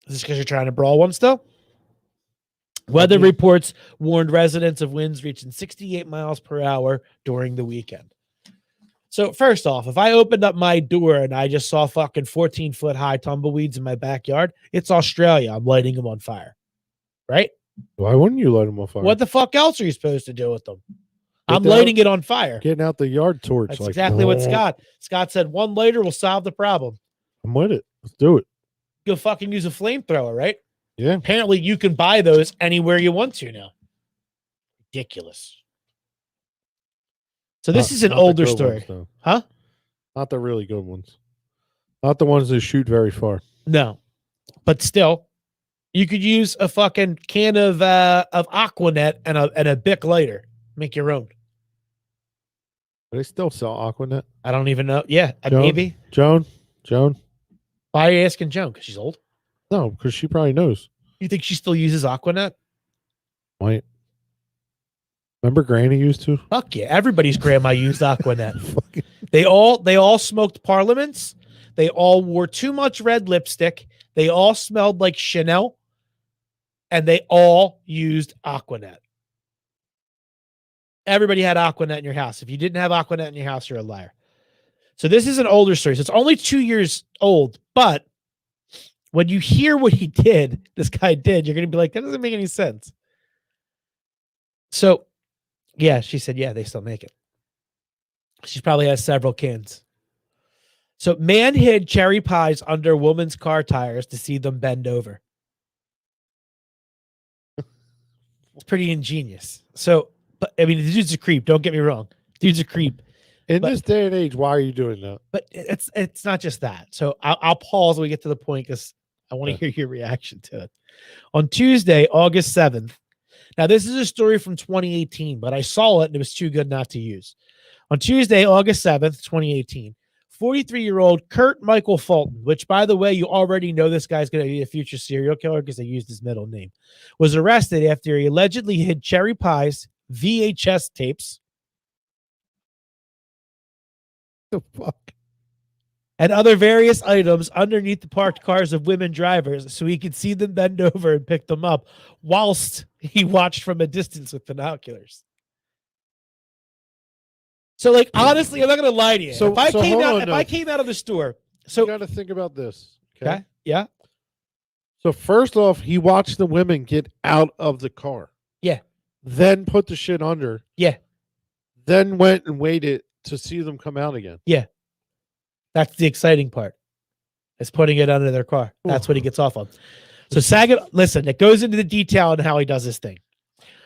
Is this because you're trying to brawl one still? Weather reports warned residents of winds reaching 68 miles per hour during the weekend. So first off, if I opened up my door and I just saw fucking 14-foot high tumbleweeds in my backyard, it's Australia. I'm lighting them on fire. Right? Why wouldn't you light them on fire? What the fuck else are you supposed to do with them? Get I'm that- lighting it on fire. Getting out the yard torch. That's like, exactly what "Oh, Scott said. One lighter will solve the problem. I'm with it. Let's do it. You'll fucking use a flamethrower, right? Yeah. Apparently you can buy those anywhere you want to now. Ridiculous. So this is an Not the older good story. ones, though. Huh? Not the really good ones. Not the ones that shoot very far. No. But still, you could use a fucking can of Aquanet and a Bic lighter. Make your own. Do they still sell Aquanet? I don't even know. Yeah, Joan? maybe. Joan? Why are you asking Joan? Because she's old. No, because she probably knows. You think she still uses Aquanet? Might. Remember Granny used to? Fuck yeah. Everybody's grandma used Aquanet. Fucking- They all smoked parliaments. They all wore too much red lipstick. They all smelled like Chanel. And they all used Aquanet. Everybody had Aquanet in your house. If you didn't have Aquanet in your house, you're a liar. So this is an older story. So it's only 2 years old. But when you hear what this guy did, you're going to be like, that doesn't make any sense. So, yeah, she said, yeah, they still make it. She probably has several cans. So man hid cherry pies under woman's car tires to see them bend over. It's pretty ingenious. So, but I mean, the dude's a creep. Don't get me wrong. Dude's a creep. In But- this day and age, why are you doing that? But it's not just that. So I'll pause when we get to the point because I want to hear your reaction to it. On Tuesday, August 7th. Now, this is a story from 2018, but I saw it and it was too good not to use. On Tuesday, August 7th, 2018, 43-year-old Kurt Michael Fulton, which, by the way, you already know this guy's going to be a future serial killer because they used his middle name, was arrested after he allegedly hid cherry pies, VHS tapes, The fuck? and other various items underneath the parked cars of women drivers so he could see them bend over and pick them up whilst he watched from a distance with binoculars. So, like, honestly, I'm not going to lie to you. So- if I so came hold out, on, if no. I came out of the store, You so got to think about this. okay, yeah, So first off, he watched the women get out of the car. Yeah. Then put the shit under. Yeah. Then went and waited to see them come out again. that's the exciting part. Is putting it under their car. That's what he gets off on. So Saginaw, listen, it goes into the detail on how he does his thing.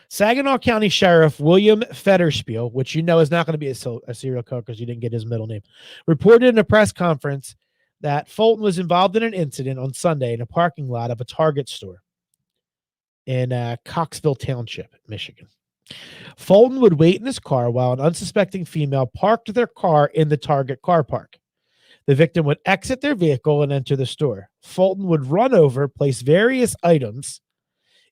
Saginaw County Sheriff William Federspiel, which you know is not going to be a serial killer because you didn't get his middle name, reported in a press conference that Fulton was involved in an incident on Sunday in a parking lot of a Target store in Coxville Township, Michigan. Fulton would wait in his car while an unsuspecting female parked their car in the Target car park. The victim would exit their vehicle and enter the store. Fulton would run over, place various items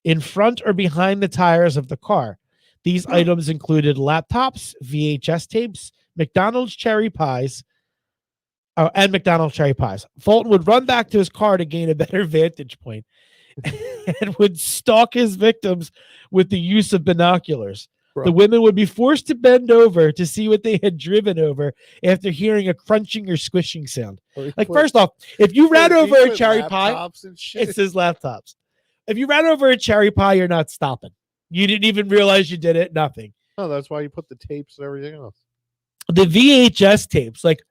in front or behind the tires of the car. These items included laptops, VHS tapes, McDonald's cherry pies, and McDonald's cherry pies. Fulton would run back to his car to gain a better vantage point and would stalk his victims with the use of binoculars. Bro. The women would be forced to bend over to see what they had driven over after hearing a crunching or squishing sound. Like, first off, if you ran over a cherry pie, it says laptops. If you ran over a cherry pie, you're not stopping. You didn't even realize you did it. Nothing. No, that's why you put the tapes and everything else. The VHS tapes, like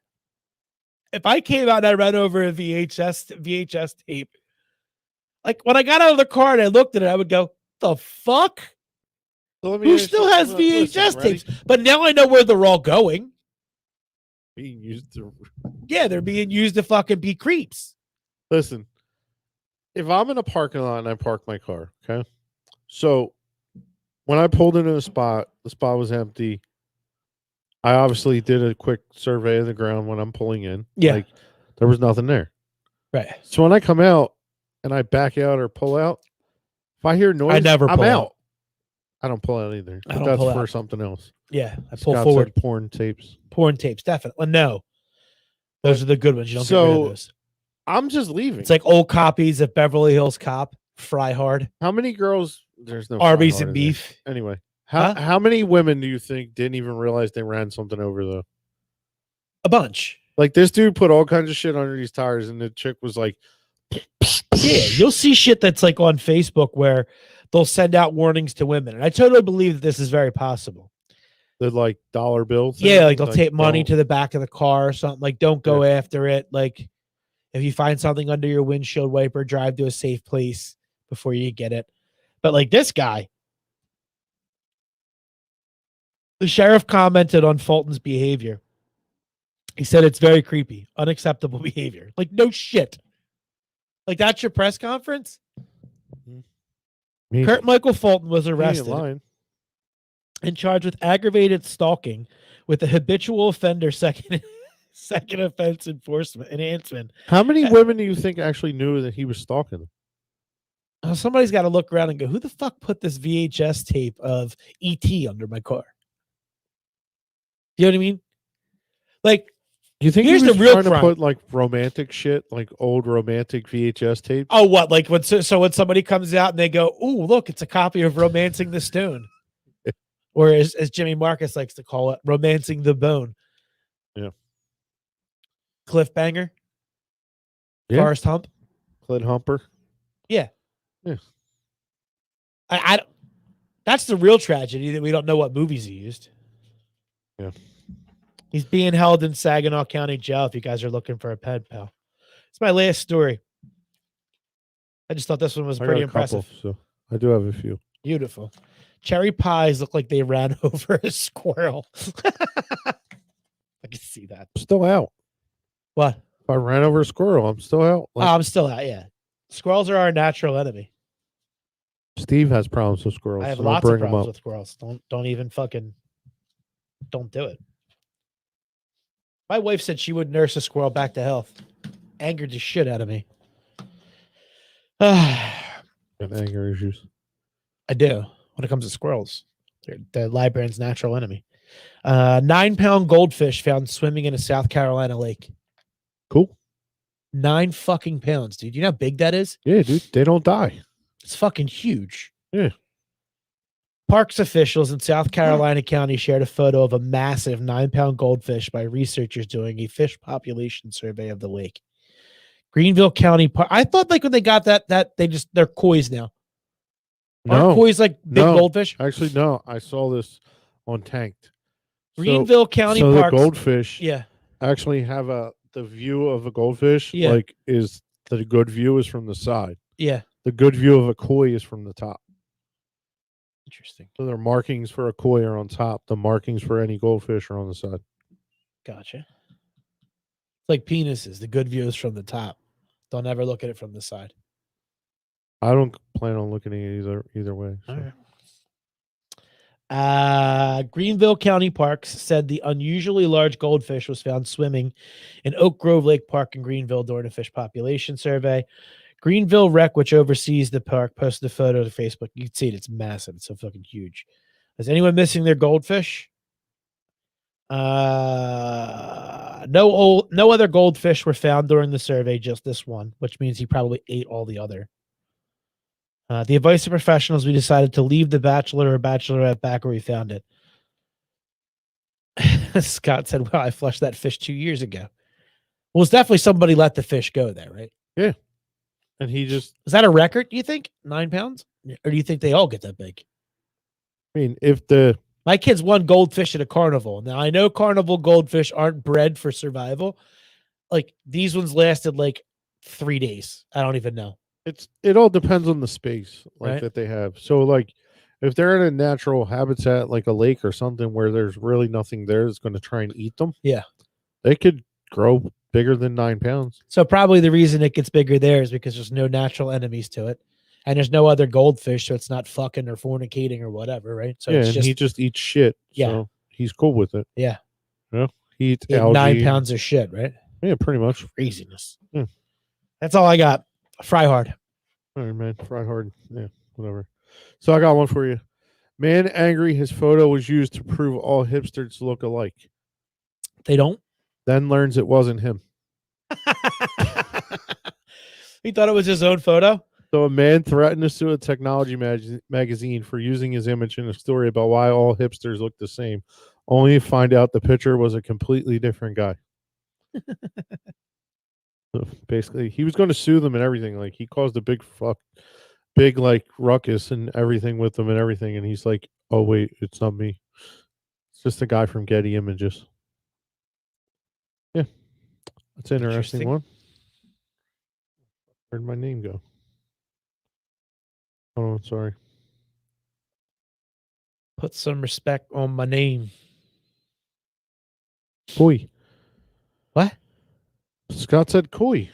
if I came out and I ran over a VHS tape, like when I got out of the car and I looked at it, I would go, "The fuck? So let me Who ask still you- has listen, VHS ready? tapes?" But now I know where they're all going. Being used to Yeah, they're being used to fucking be creeps. listen. If I'm in a parking lot and I park my car, okay. So when I pulled into the spot was empty. I obviously did a quick survey of the ground when I'm pulling in. Yeah. Like, there was nothing there. Right. So when I come out and I back out or pull out, if I hear noise, never I'm pull out. out. I don't pull out either. I But don't that's pull for out. something else. Yeah, I pull Scott forward. said porn tapes. Porn tapes, definitely. No, those are the good ones. You don't get rid So- of those. I'm just leaving. It's like old copies of Beverly Hills Cop, Fry Hard, How many girls? There's no Arby's fry and hard in there. beef. Anyway, Huh? how many women do you think didn't even realize they ran something over though? A bunch. Like this dude put all kinds of shit under these tires, and the chick was like, Yeah, you'll see shit that's like on Facebook where they'll send out warnings to women, and I totally believe that this is very possible. the like dollar bill. Thing. Yeah, like they'll tape money don't- to the back of the car or something. Like, don't go after it. Like, if you find something under your windshield wiper, drive to a safe place before you get it. But like this guy, the sheriff commented on Fulton's behavior. He said it's very creepy, unacceptable behavior. Like, no shit. Like, that's your press conference? Me- Kurt Michael Fulton was he ain't arrested lying. and charged with aggravated stalking with a habitual offender second offense enhancement. How many women do you think actually knew that he was stalking them? Somebody's got to look around and go, who the fuck put this VHS tape of ET under my car? You know what I mean? Like, You think here's he was the real trying crime. to put like romantic shit, like old romantic VHS tapes? Oh, what? Like when when somebody comes out and they go, "Oh, look, it's a copy of Romancing the Stone," or as Jimmy Marcus likes to call it, "Romancing the Bone." Yeah. Cliffbanger. Yeah. Forrest Hump. Clint Humper. Yeah. Yeah. I that's the real tragedy that we don't know what movies he used. Yeah. He's being held in Saginaw County Jail if you guys are looking for a pen pal. It's my last story. I just thought this one was I got pretty a couple, impressive. so I do have a few. Beautiful. Cherry pies look like they ran over a squirrel. I can see that. I'm still out. What? If I ran over a squirrel, I'm still out. Like, I'm still out. Yeah. Squirrels are our natural enemy. Steve has problems with squirrels. I have so don't lots of bring 'em problems up. with squirrels. Don't even fucking don't do it. My wife said she would nurse a squirrel back to health. Angered the shit out of me. I And anger issues. do when it comes to squirrels. They're the librarian's natural enemy. 9-pound goldfish found swimming in a South Carolina lake. Cool. 9 fucking pounds, dude. You know how big that is? Yeah, dude. They don't die. It's fucking huge. Yeah. Parks officials in South Carolina County shared a photo of a massive 9-pound goldfish by researchers doing a fish population survey of the lake. Greenville County Park. I thought like when they got that they're koi's now. Aren't No. koi's like big No. goldfish? Actually, no. I saw this on Tanked. Greenville County so Parks. the goldfish Yeah. actually have the view of a goldfish. Yeah. Like is the good view is from the side. Yeah. The good view of a koi is from the top. Interesting. So their markings for a koi are on top. The markings for any goldfish are on the side. Gotcha. It's like penises. The good view is from the top. Don't ever look at it from the side. I don't plan on looking at it either way. So. All right. Greenville County Parks said the unusually large goldfish was found swimming in Oak Grove Lake Park in Greenville during a fish population survey. Greenville Rec, which oversees the park, posted a photo to Facebook. You can see it. It's massive. It's so fucking huge. Is anyone missing their goldfish? No other goldfish were found during the survey, just this one, which means he probably ate all the other. The advice of professionals, we decided to leave the bachelor or bachelorette back where we found it. Scott said, well, I flushed that fish 2 years ago. Well, it's definitely somebody let the fish go there, right? Yeah. And he just, Is that a record, do you think? 9 pounds? Or do you think they all get that big? I mean, if the, My kids won goldfish at a carnival. Now, I know carnival goldfish aren't bred for survival. Like, these ones lasted like 3 days. I don't even know. it all depends on the space like Right. that they have. So like if they're in a natural habitat like a lake or something where there's really nothing there that's going to try and eat them. Yeah. They could grow bigger than 9 pounds. So probably the reason it gets bigger there is because there's no natural enemies to it. And there's no other goldfish, so it's not fucking or fornicating or whatever, right? So yeah, it's and just he just eats shit. Yeah. So he's cool with it. Yeah. He eats he had algae. 9 pounds of shit, right? Yeah, pretty much. Craziness. Yeah. That's all I got. Fry hard. All right, man. Fry hard. Yeah, whatever. So I got one for you. Man angry his photo was used to prove all hipsters look alike. They don't. Then learns it wasn't him. He thought it was his own photo. So a man threatened to sue a technology magazine for using his image in a story about why all hipsters look the same, only to find out the picture was a completely different guy. So basically, he was going to sue them and everything. Like he caused a big like ruckus and everything with them and everything. And he's like, "Oh wait, it's not me. It's just a guy from Getty Images." Yeah, that's an interesting one. Where'd my name go? Oh, sorry. Put some respect on my name. Koi. What? Scott said koi.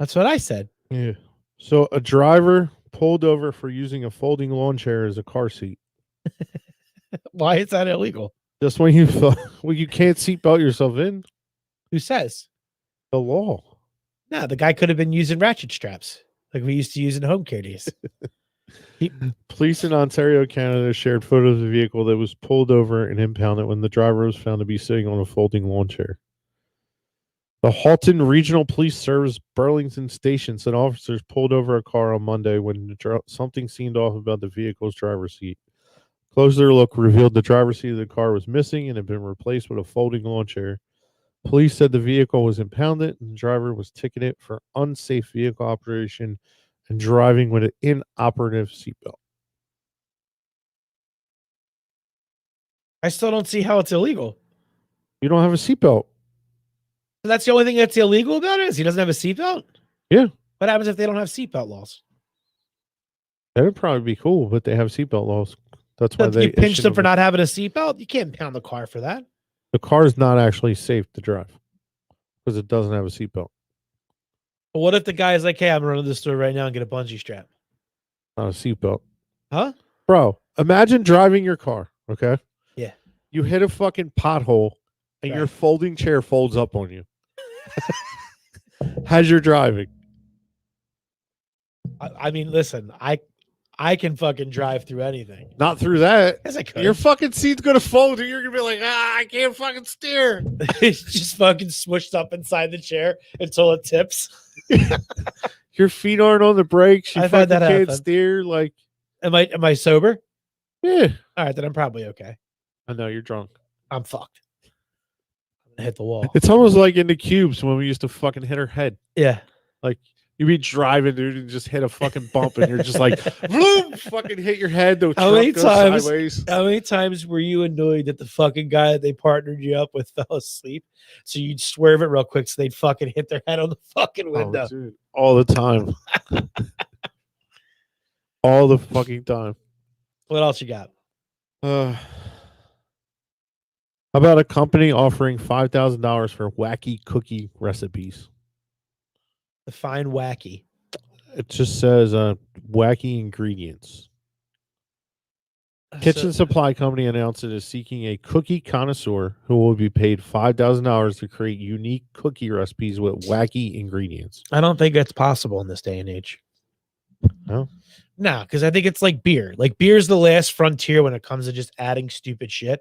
That's what I said. Yeah. So a driver pulled over for using a folding lawn chair as a car seat. Why is that illegal? Just when you thought, well, you can't seatbelt yourself in. Who says? The law. No, the guy could have been using ratchet straps. like we used to use in home care days. Police in Ontario, Canada shared photos of a vehicle that was pulled over and impounded when the driver was found to be sitting on a folding lawn chair. The Halton Regional Police Service Burlington Station said officers pulled over a car on Monday when something seemed off about the vehicle's driver's seat. Closer look revealed the driver's seat of the car was missing and had been replaced with a folding lawn chair. Police said the vehicle was impounded and the driver was ticketed for unsafe vehicle operation and driving with an inoperative seatbelt. I still don't see how it's illegal. You don't have a seatbelt. That's the only thing that's illegal about it is he doesn't have a seatbelt? Yeah. What happens if they don't have seatbelt laws? That would probably be cool, but they have seatbelt laws. That's why You pinched them for not having a seatbelt? You can't pound the car for that. The car is not actually safe to drive because it doesn't have a seatbelt. But what if the guy is like, hey, I'm running to the store right now and get a bungee strap? Not a seatbelt. Huh? Bro, imagine driving your car, okay? Yeah. You hit a fucking pothole and your folding chair folds up on you. As you're driving. I mean, listen, I can fucking drive through anything. Not through that. Yes, I could. Your fucking seat's gonna fold and you're gonna be like, I can't fucking steer. It's just fucking smushed up inside the chair until it tips. Your feet aren't on the brakes. You I've had fucking that can't happen. steer. Like, Am I sober? yeah. All right, then I'm probably okay. I know you're drunk. I'm fucked. I'm gonna hit the wall. It's almost like in the cubes when we used to fucking hit our head. Yeah. Like you'd be driving, dude, and just hit a fucking bump, and you're just like, bloom, fucking hit your head. The How many truck goes times? sideways. How many times were you annoyed that the fucking guy that they partnered you up with fell asleep? So you'd swerve it real quick so they'd fucking hit their head on the fucking window. Oh, dude, all the time. All the fucking time. What else you got? How about a company offering $5,000 for wacky cookie recipes? Define wacky. It just says wacky ingredients. Kitchen Supply Company announced it is seeking a cookie connoisseur who will be paid $5,000 to create unique cookie recipes with wacky ingredients. I don't think it's possible in this day and age. No? No, because I think it's like beer. Like beer's the last frontier when it comes to just adding stupid shit.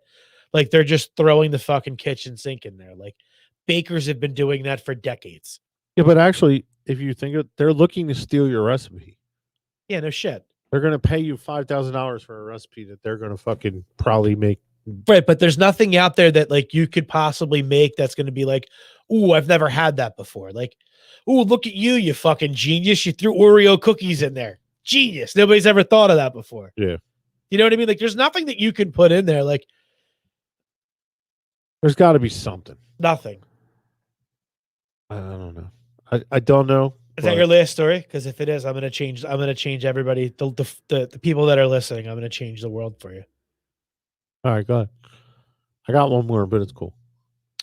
Like they're just throwing the fucking kitchen sink in there. Like bakers have been doing that for decades. Yeah, but actually, if you think of it, they're looking to steal your recipe. Yeah, no shit. They're going to pay you $5,000 for a recipe that they're going to fucking probably make. Right, but there's nothing out there that like you could possibly make that's going to be like, ooh, I've never had that before. Like, ooh, look at you, you fucking genius. You threw Oreo cookies in there. Genius. Nobody's ever thought of that before. Yeah. You know what I mean? Like, there's nothing that you can put in there. Like, There's got to be something. nothing. I don't know. I don't know. Is that your last story? Because if it is, I'm gonna change. I'm gonna change everybody. The people that are listening. I'm gonna change the world for you. All right, go ahead. I got one more, but it's cool.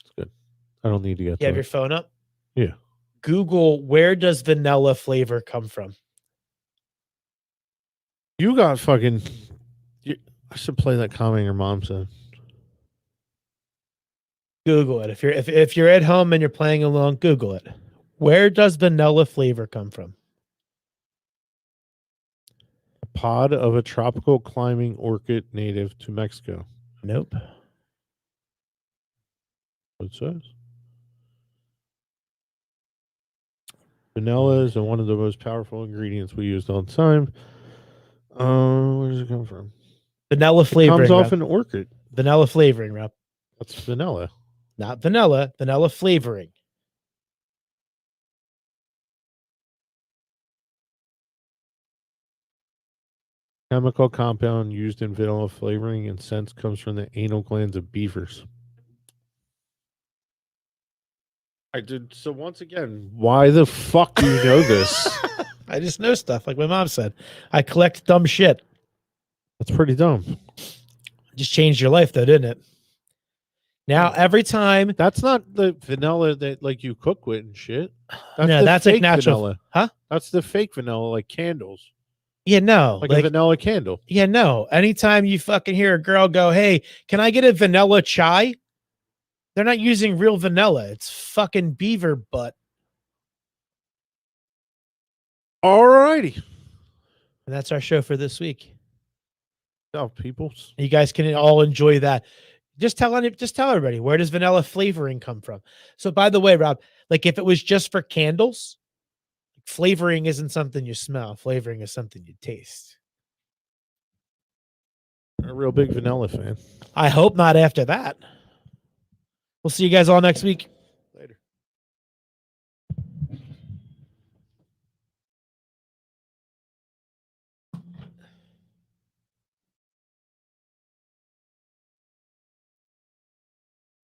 It's good. I don't need to get You to have it. your phone up? Yeah. Google, where does vanilla flavor come from? You got fucking. I should play that comment your mom said. Google it. If you're at home and you're playing along, Google it. Where does vanilla flavor come from? Pod of a tropical climbing orchid native to Mexico. Nope. What it says. Vanilla is one of the most powerful ingredients we use all the time. Where does it come from? Vanilla flavoring. It comes off Rep. an orchid. Vanilla flavoring, Rep. That's vanilla. Not vanilla. Vanilla flavoring. Chemical compound used in vanilla flavoring and scents comes from the anal glands of beavers. I did. So once again, why the fuck do you know this? I just know stuff, like my mom said. I collect dumb shit. That's pretty dumb. Just changed your life, though, didn't it? Now every time. That's not the vanilla that like you cook with and shit. No, the that's like fake natural. vanilla. Huh? That's the fake vanilla, like candles. Yeah, no. Like a vanilla candle. Yeah, no. Anytime you fucking hear a girl go, hey, can I get a vanilla chai? They're not using real vanilla. It's fucking beaver butt. All righty. And that's our show for this week. Oh, people. You guys can all enjoy that. Just tell everybody, where does vanilla flavoring come from? So by the way, Rob, like if it was just for candles, flavoring isn't something you smell. Flavoring is something you taste. A real big vanilla fan. I hope not after that. We'll see you guys all next week.